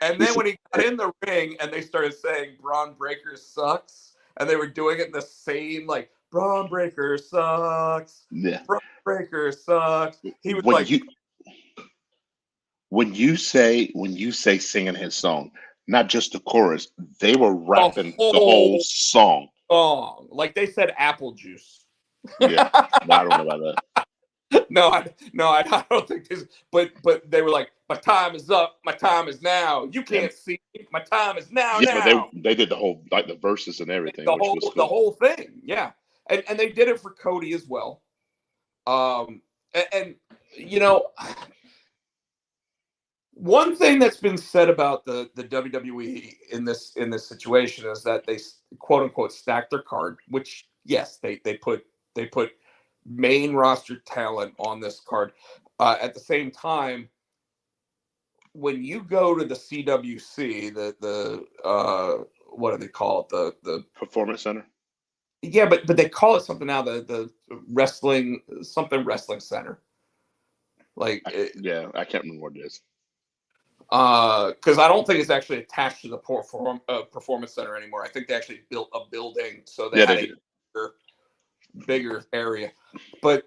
Speaker 2: And then when he got in the ring and they started saying Braun Breaker sucks, and they were doing it in the same, like, Braun Breaker sucks.
Speaker 3: Yeah.
Speaker 2: Braun Breaker sucks. He was
Speaker 3: when you say singing his song, not just the chorus, they were rapping the whole song.
Speaker 2: Like they said apple juice.
Speaker 3: Yeah. I don't know about that.
Speaker 2: No, I don't think this. But they were like, my time is up. My time is now. You can't see me. My time is now.
Speaker 3: Yeah,
Speaker 2: now.
Speaker 3: but they did the whole, like, the verses and everything.
Speaker 2: The whole thing. Yeah, and they did it for Cody as well. And you know, one thing that's been said about the WWE in this situation is that they, quote unquote, stacked their card. Which, yes, they put main roster talent on this card. At the same time, when you go to the CWC, the what do they call it? The
Speaker 3: Performance Center.
Speaker 2: Yeah, but they call it something now. The wrestling center. Like
Speaker 3: I can't remember what it is.
Speaker 2: Because I don't think it's actually attached to the performance center anymore. I think they actually built a building, so they had a bigger area. But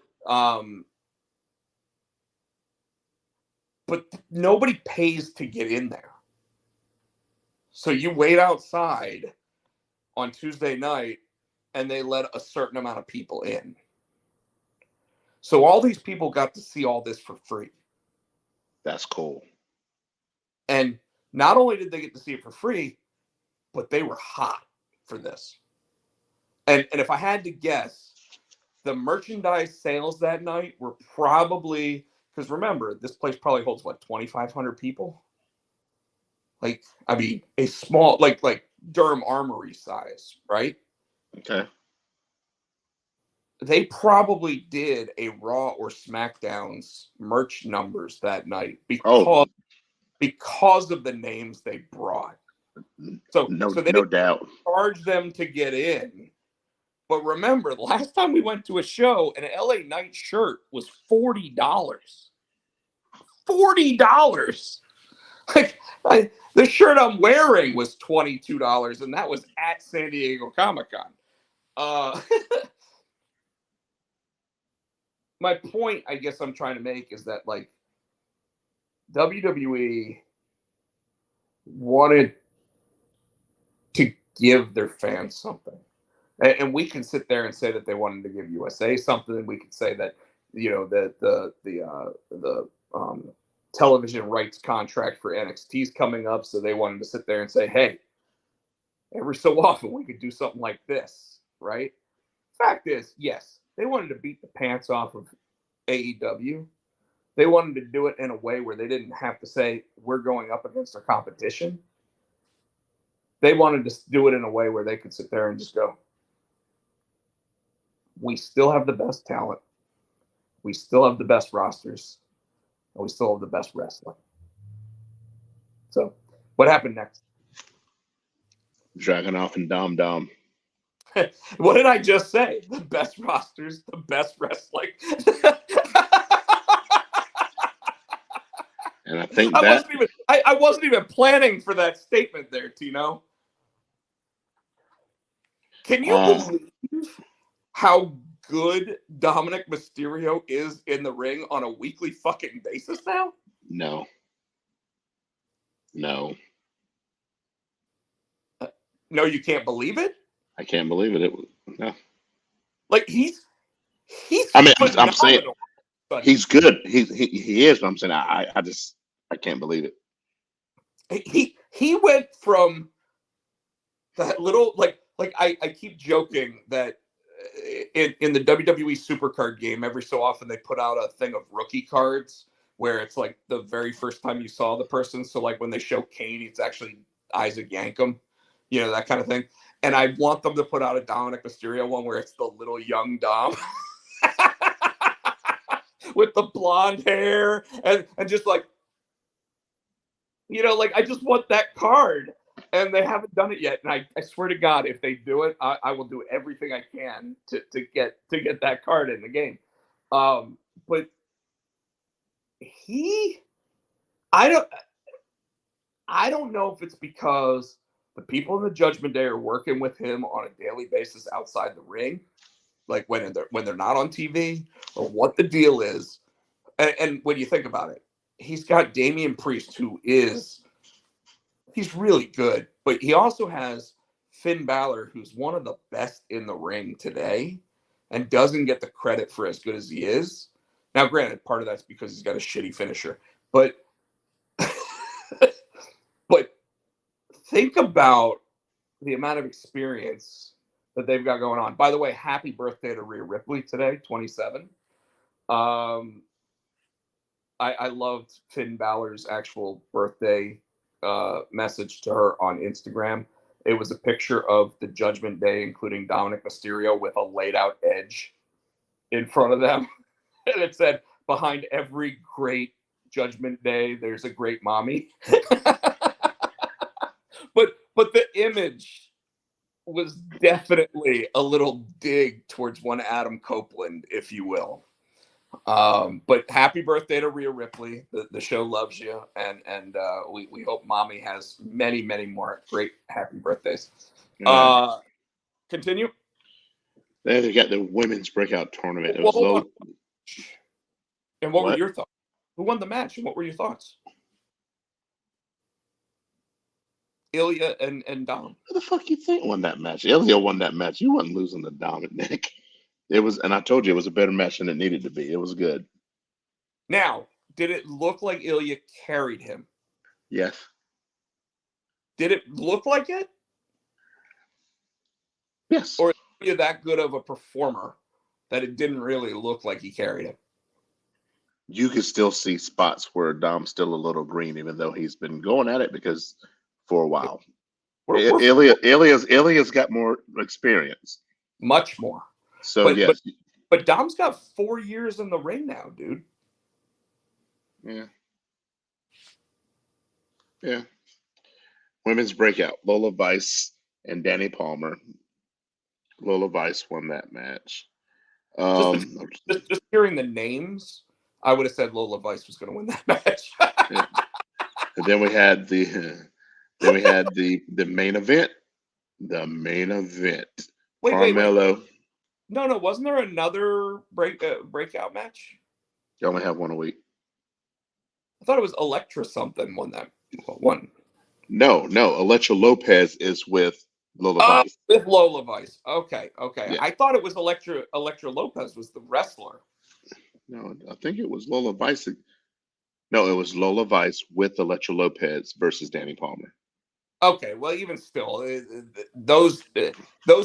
Speaker 2: nobody pays to get in there. So you wait outside on Tuesday night, and they let a certain amount of people in. So all these people got to see all this for free.
Speaker 3: That's cool.
Speaker 2: And not only did they get to see it for free, but they were hot for this. And if I had to guess, the merchandise sales that night were probably, because remember, this place probably holds what, 2,500 people? Like, I mean, a small, like Durham Armory size, right?
Speaker 3: Okay.
Speaker 2: They probably did a Raw or SmackDown's merch numbers that night
Speaker 3: Oh,
Speaker 2: because of the names they brought. So they
Speaker 3: no
Speaker 2: didn't
Speaker 3: doubt.
Speaker 2: charge them to get in. But remember, the last time we went to a show, an LA Knight shirt was $40. $40. Like, the shirt I'm wearing was $22, and that was at San Diego Comic-Con. My point, I guess I'm trying to make, is that like WWE wanted to give their fans something. And we can sit there and say that they wanted to give USA something, and we could say that, you know, that the television rights contract for NXT is coming up, so they wanted to sit there and say, hey, every so often we could do something like this, right? Fact is, yes, they wanted to beat the pants off of AEW. They wanted to do it in a way where they didn't have to say, we're going up against our competition. They wanted to do it in a way where they could sit there and just go, we still have the best talent. We still have the best rosters. And we still have the best wrestling. So, what happened next?
Speaker 3: Dragunov and Dom Dom.
Speaker 2: What did I just say? The best rosters, the best wrestling.
Speaker 3: And I think
Speaker 2: I wasn't even planning for that statement there, Tino. Can you believe how good Dominic Mysterio is in the ring on a weekly fucking basis now?
Speaker 3: No.
Speaker 2: No, you can't believe it?
Speaker 3: I can't believe it. No.
Speaker 2: Like he's
Speaker 3: I mean, I'm saying
Speaker 2: phenomenal. But
Speaker 3: he's good. He is, but I'm saying I can't believe it.
Speaker 2: he went from that little like I keep joking that in the WWE Supercard game, every so often they put out a thing of rookie cards where it's like the very first time you saw the person. So like when they show Kane, it's actually Isaac Yankem, you know, that kind of thing. And I want them to put out a Dominic Mysterio one where it's the little young Dom with the blonde hair and just like, you know, like I just want that card. And they haven't done it yet. And I swear to God, if they do it, I will do everything I can to get that card in the game. But I don't know if it's because the people in the Judgment Day are working with him on a daily basis outside the ring, like when they're not on TV, or what the deal is. And when you think about it, he's got Damian Priest, he's really good, but he also has Finn Balor, who's one of the best in the ring today and doesn't get the credit for as good as he is. Now, granted, part of that's because he's got a shitty finisher, but but think about the amount of experience that they've got going on. By the way, happy birthday to Rhea Ripley today, 27. I loved Finn Balor's actual birthday message to her on Instagram. It was a picture of the Judgment Day, including Dominic Mysterio, with a laid out Edge in front of them. And it said, behind every great Judgment Day, there's a great mommy. But the image was definitely a little dig towards one Adam Copeland, if you will. But happy birthday to Rhea Ripley. The show loves you, and we hope mommy has many, many more great happy birthdays. Continue.
Speaker 3: They got the women's breakout tournament. It
Speaker 2: Well,
Speaker 3: was low.
Speaker 2: And what were your thoughts? Who won the match, and what were your thoughts? Ilya and Dom.
Speaker 3: Who the fuck you think won that match? Ilya won that match. You wasn't losing to Dominic. It was, and I told you it was a better match than it needed to be. It was good.
Speaker 2: Now, did it look like Ilya carried him?
Speaker 3: Yes.
Speaker 2: Did it look like it?
Speaker 3: Yes.
Speaker 2: Or is Ilya that good of a performer that it didn't really look like he carried him.
Speaker 3: You can still see spots where Dom's still a little green, even though he's been going at it because for a while.
Speaker 2: We're
Speaker 3: Ilya's got more experience.
Speaker 2: much more.
Speaker 3: So
Speaker 2: But
Speaker 3: yes.
Speaker 2: but Dom's got 4 years in the ring now, dude.
Speaker 3: Yeah. Yeah. Women's breakout. Lola Vice and Danny Palmer. Lola Vice won that match.
Speaker 2: Just hearing the names, I would have said Lola Vice was going to win that match.
Speaker 3: Yeah. And then we had the main event. The main event.
Speaker 2: Wait.
Speaker 3: Carmelo.
Speaker 2: No, wasn't there another breakout match?
Speaker 3: You only have one a week.
Speaker 2: I thought it was Electra something won that one.
Speaker 3: No. Electra Lopez is with Lola Vice.
Speaker 2: With Lola Vice. Okay.
Speaker 3: Yeah.
Speaker 2: I thought it was Electra Lopez was the wrestler.
Speaker 3: No, I think it was Lola Vice. No, it was Lola Vice with Electra Lopez versus Danny Palmer.
Speaker 2: Okay, well, even still, those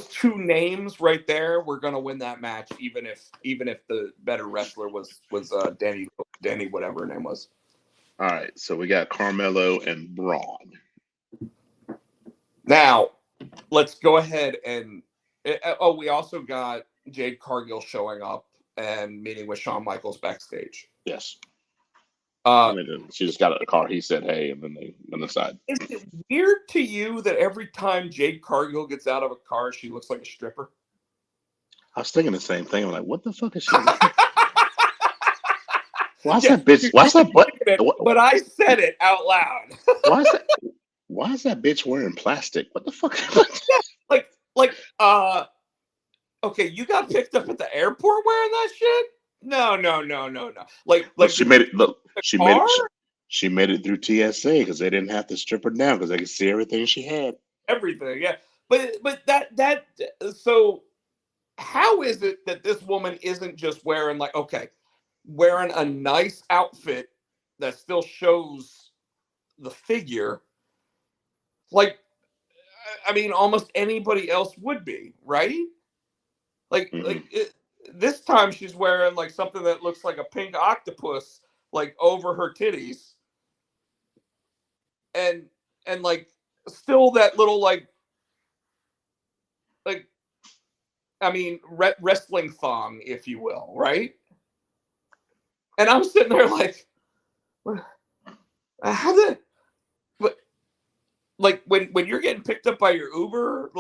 Speaker 2: two names right there were going to win that match, even if the better wrestler was Danny whatever her name was.
Speaker 3: All right, so we got Carmelo and Braun.
Speaker 2: Now, let's go ahead and we also got Jade Cargill showing up and meeting with Shawn Michaels backstage.
Speaker 3: Yes.
Speaker 2: I
Speaker 3: She just got out of the car. He said, "Hey," and then they went inside.
Speaker 2: Is it weird to you that every time Jade Cargill gets out of a car, she looks like a stripper?
Speaker 3: I was thinking the same thing. I'm like, "What the fuck is she?" Why's that bitch? Why's that butt?
Speaker 2: But I said it out loud.
Speaker 3: Why is that bitch wearing plastic? What the fuck?
Speaker 2: Okay, you got picked up at the airport wearing that shit? No. Like
Speaker 3: she made it. Look, she made it through TSA because they didn't have to strip her down because they could see everything she had.
Speaker 2: Everything, yeah. But that so how is it that this woman isn't just wearing wearing a nice outfit that still shows the figure? Like, I mean, almost anybody else would be, right? This time she's wearing something that looks like a pink octopus over her titties, and still that little I mean wrestling thong, if you will, right? And I'm sitting there how did when you're getting picked up by your Uber,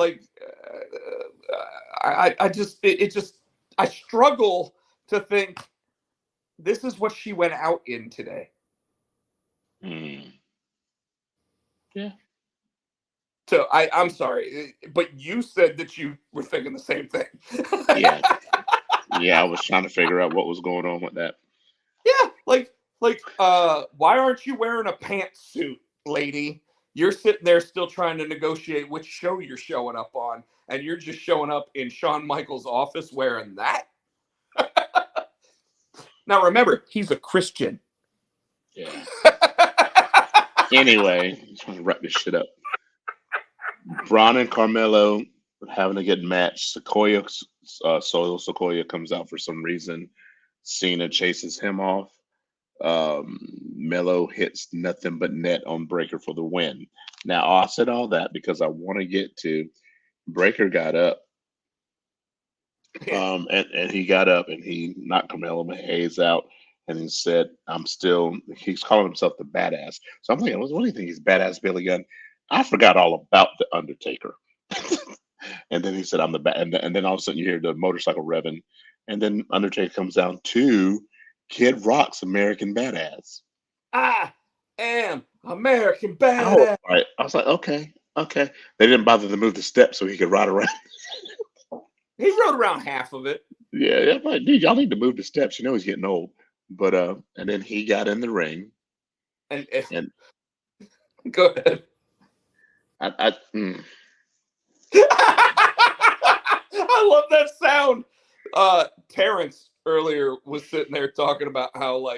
Speaker 2: I struggle to think this is what she went out in today.
Speaker 3: Yeah.
Speaker 2: So I'm sorry, but you said that you were thinking the same thing.
Speaker 3: Yeah. I was trying to figure out what was going on with that.
Speaker 2: Yeah, why aren't you wearing a pantsuit, lady? You're sitting there still trying to negotiate which show you're showing up on, and you're just showing up in Shawn Michaels' office wearing that? Now, remember, he's a Christian.
Speaker 3: Yeah. Anyway, I'm trying to wrap this shit up. Braun and Carmelo having a good match. Sequoia comes out for some reason. Cena chases him off. Melo hits nothing but net on Breaker for the win. Now, I said all that because I want to get to Breaker got up. And he got up and he knocked Carmelo Hayes out and he said, he's calling himself the badass. So I'm thinking, what do you think he's badass, Billy Gunn? I forgot all about the Undertaker. And then he said, I'm the and then all of a sudden you hear the motorcycle revving. And then Undertaker comes down to Kid Rock's American Badass.
Speaker 2: I am American Badass.
Speaker 3: Oh, right. I was like, okay. They didn't bother to move the steps so he could ride around.
Speaker 2: He rode around half of it.
Speaker 3: Yeah, I'm like, dude, y'all need to move the steps. You know he's getting old. But and then he got in the ring.
Speaker 2: And go ahead.
Speaker 3: I
Speaker 2: love that sound. Terrence earlier was sitting there talking about how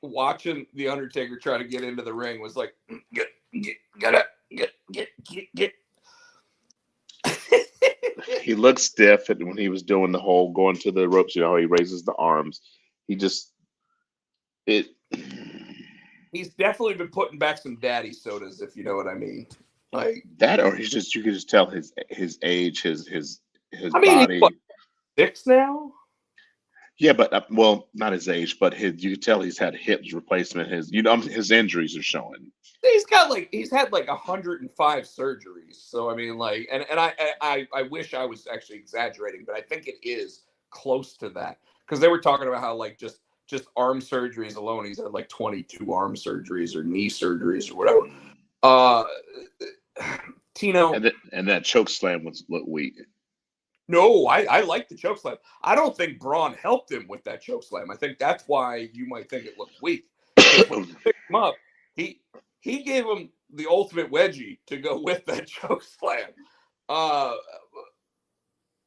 Speaker 2: watching the Undertaker try to get into the ring was get
Speaker 3: he looked stiff, and when he was doing the whole going to the ropes, how he raises the arms, he just it.
Speaker 2: He's definitely been putting back some daddy sodas, if you know what I mean. Like
Speaker 3: That, or he's just, you could just tell his age, his
Speaker 2: I mean, he's what,
Speaker 3: body.
Speaker 2: 6 now?
Speaker 3: Yeah, but well, not his age, but his, you could tell he's had hips replacement. His injuries are showing.
Speaker 2: He's had like 105 surgeries. So I mean, like, and I wish I was actually exaggerating, but I think it is close to that because they were talking about how like just arm surgeries alone, he's had like 22 arm surgeries or knee surgeries or whatever. Uh, Tino,
Speaker 3: And that choke slam was look weak.
Speaker 2: no, I like the choke slam. I don't think Braun helped him with that choke slam. I think that's why you might think it looked weak. Because when he picked him up, he gave him the ultimate wedgie to go with that choke slam.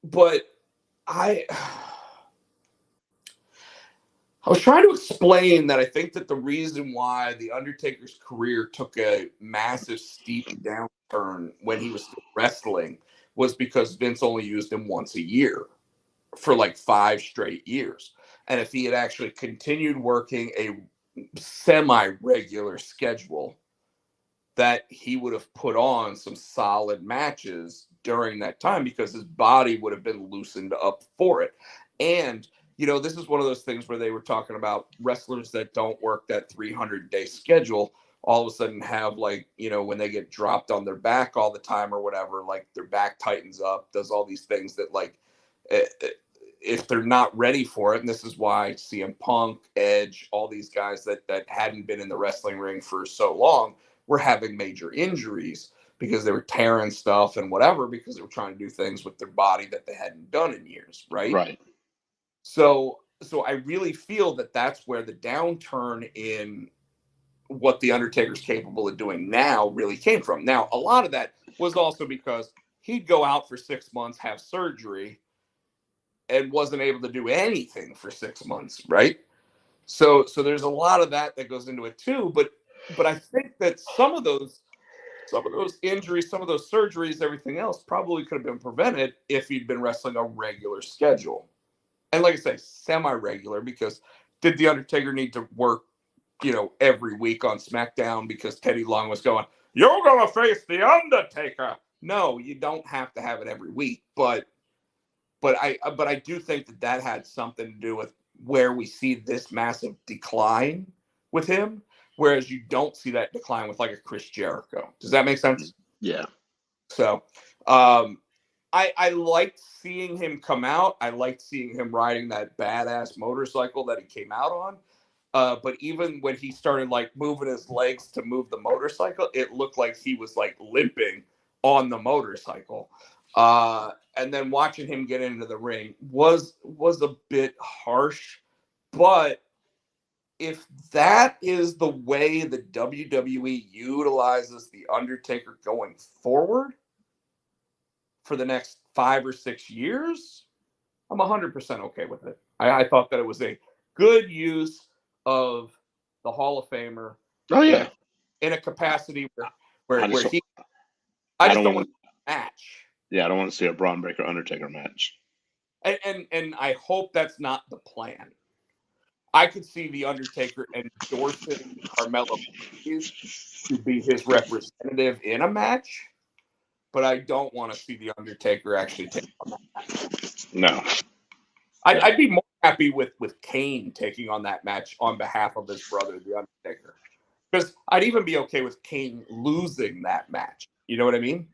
Speaker 2: But I was trying to explain that I think that the reason why the Undertaker's career took a massive steep downturn when he was still wrestling was because Vince only used him once a year for like 5 straight years. And if he had actually continued working a semi-regular schedule, that he would have put on some solid matches during that time because his body would have been loosened up for it. And, you know, this is one of those things where they were talking about wrestlers that don't work that 300-day schedule all of a sudden have, like, you know, when they get dropped on their back all the time or whatever, like their back tightens up, does all these things that, like, if they're not ready for it, and this is why CM Punk, Edge, all these guys that hadn't been in the wrestling ring for so long were having major injuries because they were tearing stuff and whatever because they were trying to do things with their body that they hadn't done in years, right?
Speaker 3: Right.
Speaker 2: So I really feel that that's where the downturn in what the Undertaker's capable of doing now really came from. Now, a lot of that was also because he'd go out for 6 months, have surgery, and wasn't able to do anything for 6 months, right? So there's a lot of that goes into it too. But I think that some of those injuries, some of those surgeries, everything else probably could have been prevented if he'd been wrestling a regular schedule. And like I say, semi-regular, because did the Undertaker need to work, you know, every week on SmackDown because Teddy Long was going, "You're gonna face the Undertaker"? No, you don't have to have it every week, but I do think that had something to do with where we see this massive decline with him, whereas you don't see that decline with like a Chris Jericho. Does that make sense?
Speaker 3: Yeah.
Speaker 2: So, I liked seeing him come out. I liked seeing him riding that badass motorcycle that he came out on. But even when he started like moving his legs to move the motorcycle, it looked like he was like limping on the motorcycle. And then watching him get into the ring was a bit harsh. But if that is the way the WWE utilizes the Undertaker going forward for the next 5 or 6 years, I'm 100% okay with it. I thought that it was a good use of the Hall of Famer
Speaker 3: Oh yeah.
Speaker 2: in a capacity
Speaker 3: I
Speaker 2: where
Speaker 3: just
Speaker 2: he. I
Speaker 3: I
Speaker 2: just
Speaker 3: don't
Speaker 2: don't
Speaker 3: want
Speaker 2: want
Speaker 3: to.
Speaker 2: to match.
Speaker 3: Yeah, I don't want to see a Braun Breaker Undertaker match.
Speaker 2: And I hope that's not the plan. I could see the Undertaker endorsing Carmelo Hayes to be his representative in a match, but I don't want to see the Undertaker actually take on that match.
Speaker 3: No.
Speaker 2: I'd be more happy with Kane taking on that match on behalf of his brother, the Undertaker, because I'd even be okay with Kane losing that match. You know what I mean?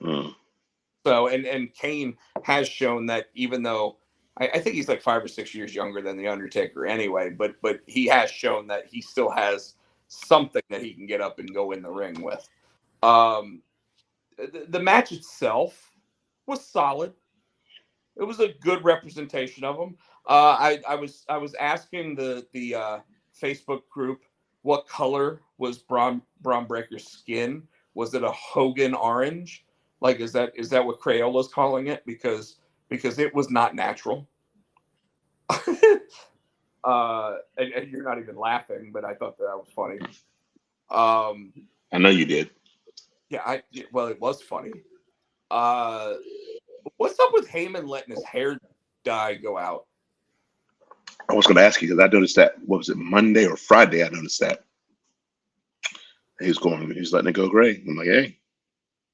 Speaker 3: Mm.
Speaker 2: So, and Kane has shown that even though I think he's like 5 or 6 years younger than the Undertaker anyway, but he has shown that he still has something that he can get up and go in the ring with. The match itself was solid. It was a good representation of him. I was asking the Facebook group what color was Braun Breaker's skin. Was it a Hogan orange? Like, is that what Crayola's calling it? Because it was not natural. And you're not even laughing, but I thought that was funny.
Speaker 3: I know you did.
Speaker 2: Yeah, well, it was funny. Uh, What's up with Heyman letting his hair dye go out?
Speaker 3: I was going to ask you because I noticed that. What was it, Monday or Friday? I noticed that he's letting it go gray. I'm like, hey,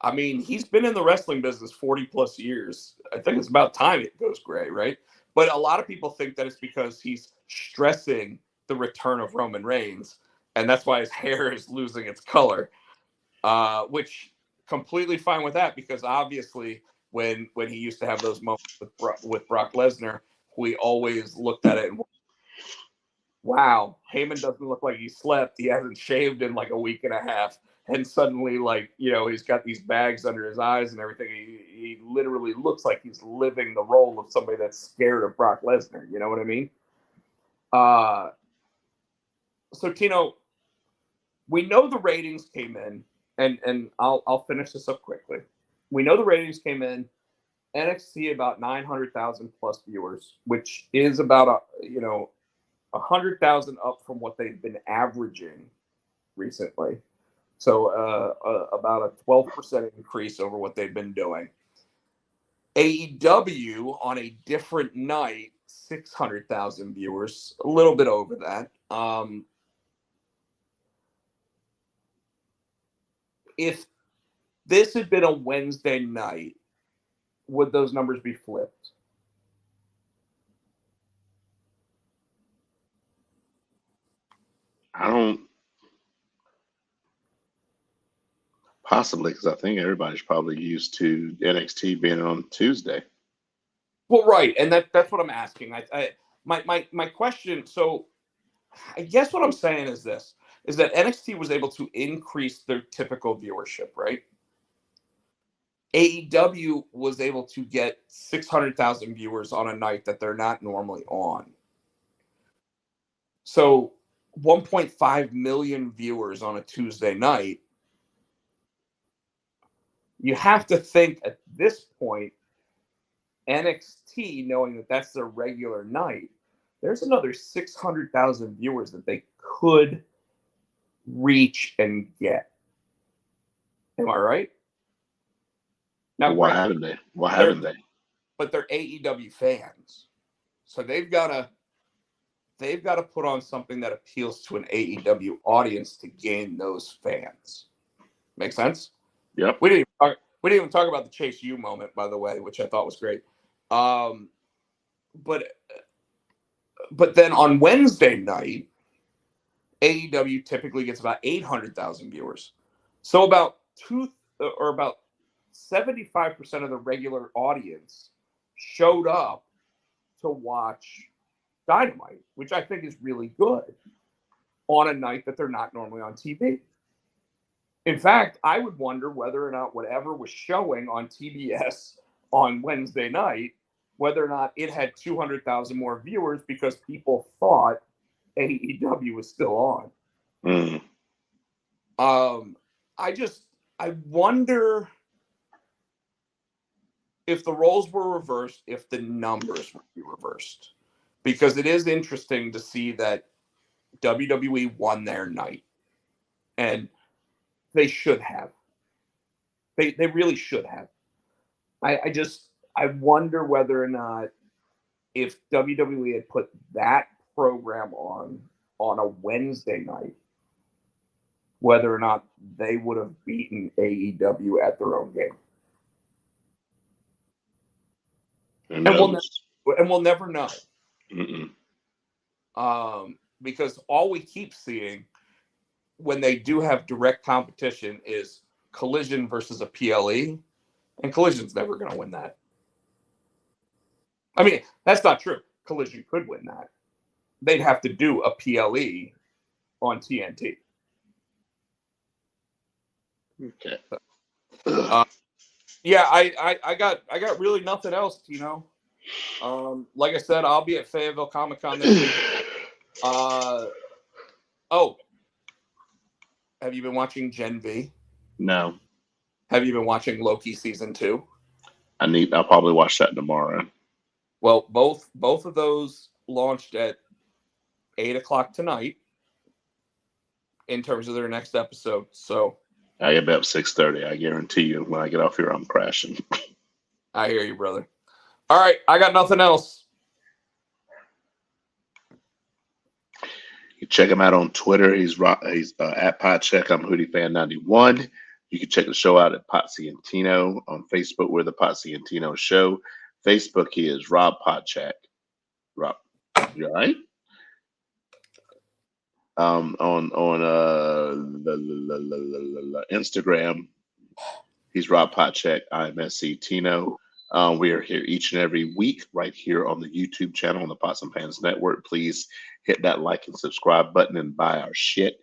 Speaker 2: I mean, he's been in the wrestling business 40 plus years. I think it's about time it goes gray, right? But a lot of people think that it's because he's stressing the return of Roman Reigns, and that's why his hair is losing its color. Which completely fine with that, because obviously when he used to have those moments with Brock Lesnar, we always looked at it and, wow, Heyman doesn't look like he slept. He hasn't shaved in like a week and a half. And suddenly, like, he's got these bags under his eyes and everything. He literally looks like he's living the role of somebody that's scared of Brock Lesnar. You know what I mean? So, Tino, we know the ratings came in, and I'll finish this up quickly. We know the ratings came in. NXT about 900,000 plus viewers, which is about 100,000 up from what they've been averaging recently. So about a 12% increase over what they've been doing. AEW on a different night, 600,000 viewers, a little bit over that. If this had been a Wednesday night, would those numbers be flipped?
Speaker 3: I don't possibly, because I think everybody's probably used to NXT being on Tuesday.
Speaker 2: Well, right, and that's what I'm asking. My question. So, I guess what I'm saying is this: is that NXT was able to increase their typical viewership, right? AEW was able to get 600,000 viewers on a night that they're not normally on. So 1.5 million viewers on a Tuesday night. You have to think at this point, NXT, knowing that that's their regular night, there's another 600,000 viewers that they could reach and get. Am I right? Now,
Speaker 3: Why haven't they?
Speaker 2: But they're AEW fans, so they've got to put on something that appeals to an AEW audience to gain those fans. Make sense?
Speaker 3: Yep.
Speaker 2: We didn't even talk about the Chase U moment, by the way, which I thought was great. But then on Wednesday night, AEW typically gets about 800,000 viewers. So about 75% of the regular audience showed up to watch Dynamite, which I think is really good on a night that they're not normally on TV. In fact, I would wonder whether or not whatever was showing on TBS on Wednesday night, whether or not it had 200,000 more viewers because people thought AEW was still on.
Speaker 3: Mm.
Speaker 2: I wonder if the roles were reversed, if the numbers would be reversed. Because it is interesting to see that WWE won their night. And they should have. They really should have. I wonder whether or not if WWE had put that program on a Wednesday night, whether or not they would have beaten AEW at their own game. And we'll never know. Because all we keep seeing when they do have direct competition is Collision versus a PLE, and Collision's never going to win that. I mean, that's not true. Collision could win that. They'd have to do a PLE on TNT.
Speaker 3: Okay.
Speaker 2: Yeah, I got really nothing else, like I said, I'll be at Fayetteville Comic Con this week. Have you been watching Gen V?
Speaker 3: No.
Speaker 2: Have you been watching Loki season 2?
Speaker 3: I'll probably watch that tomorrow.
Speaker 2: Well, both of those launched at 8:00 tonight in terms of their next episode. So
Speaker 3: I get up 6:30. I guarantee you, when I get off here, I'm crashing.
Speaker 2: I hear you, brother. All right, I got nothing else.
Speaker 3: You check him out on Twitter. He's at Podcheck. I'm HoodieFan91. You can check the show out at Potsy and Tino. On Facebook, we're the Potsy and Tino Show. Facebook, he is Rob Podcheck. Rob, you all right? On Instagram, he's Rob Podcheck. I'm SC Tino. We are here each and every week right here on the YouTube channel on the Pots and Pans Network. Please hit that like and subscribe button and buy our shit.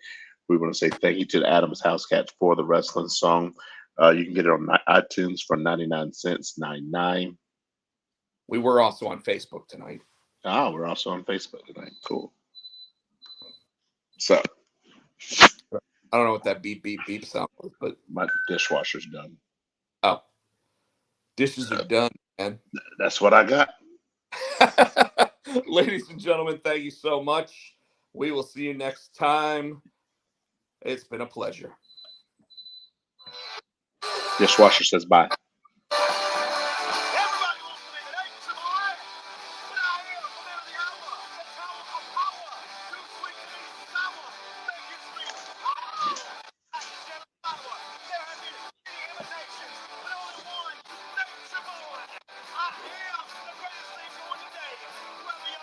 Speaker 3: We want to say thank you to the Adams House Cats for the wrestling song. You can get it on iTunes for 99 cents, 99.
Speaker 2: We were also on Facebook tonight.
Speaker 3: We're also on Facebook tonight. Cool. So
Speaker 2: I don't know what that beep beep beep sound was, but
Speaker 3: my dishwasher's done.
Speaker 2: Oh, dishes are done, man.
Speaker 3: That's what I got.
Speaker 2: Ladies and gentlemen, thank you so much. We will see you next time. It's been a pleasure.
Speaker 3: Dishwasher says bye.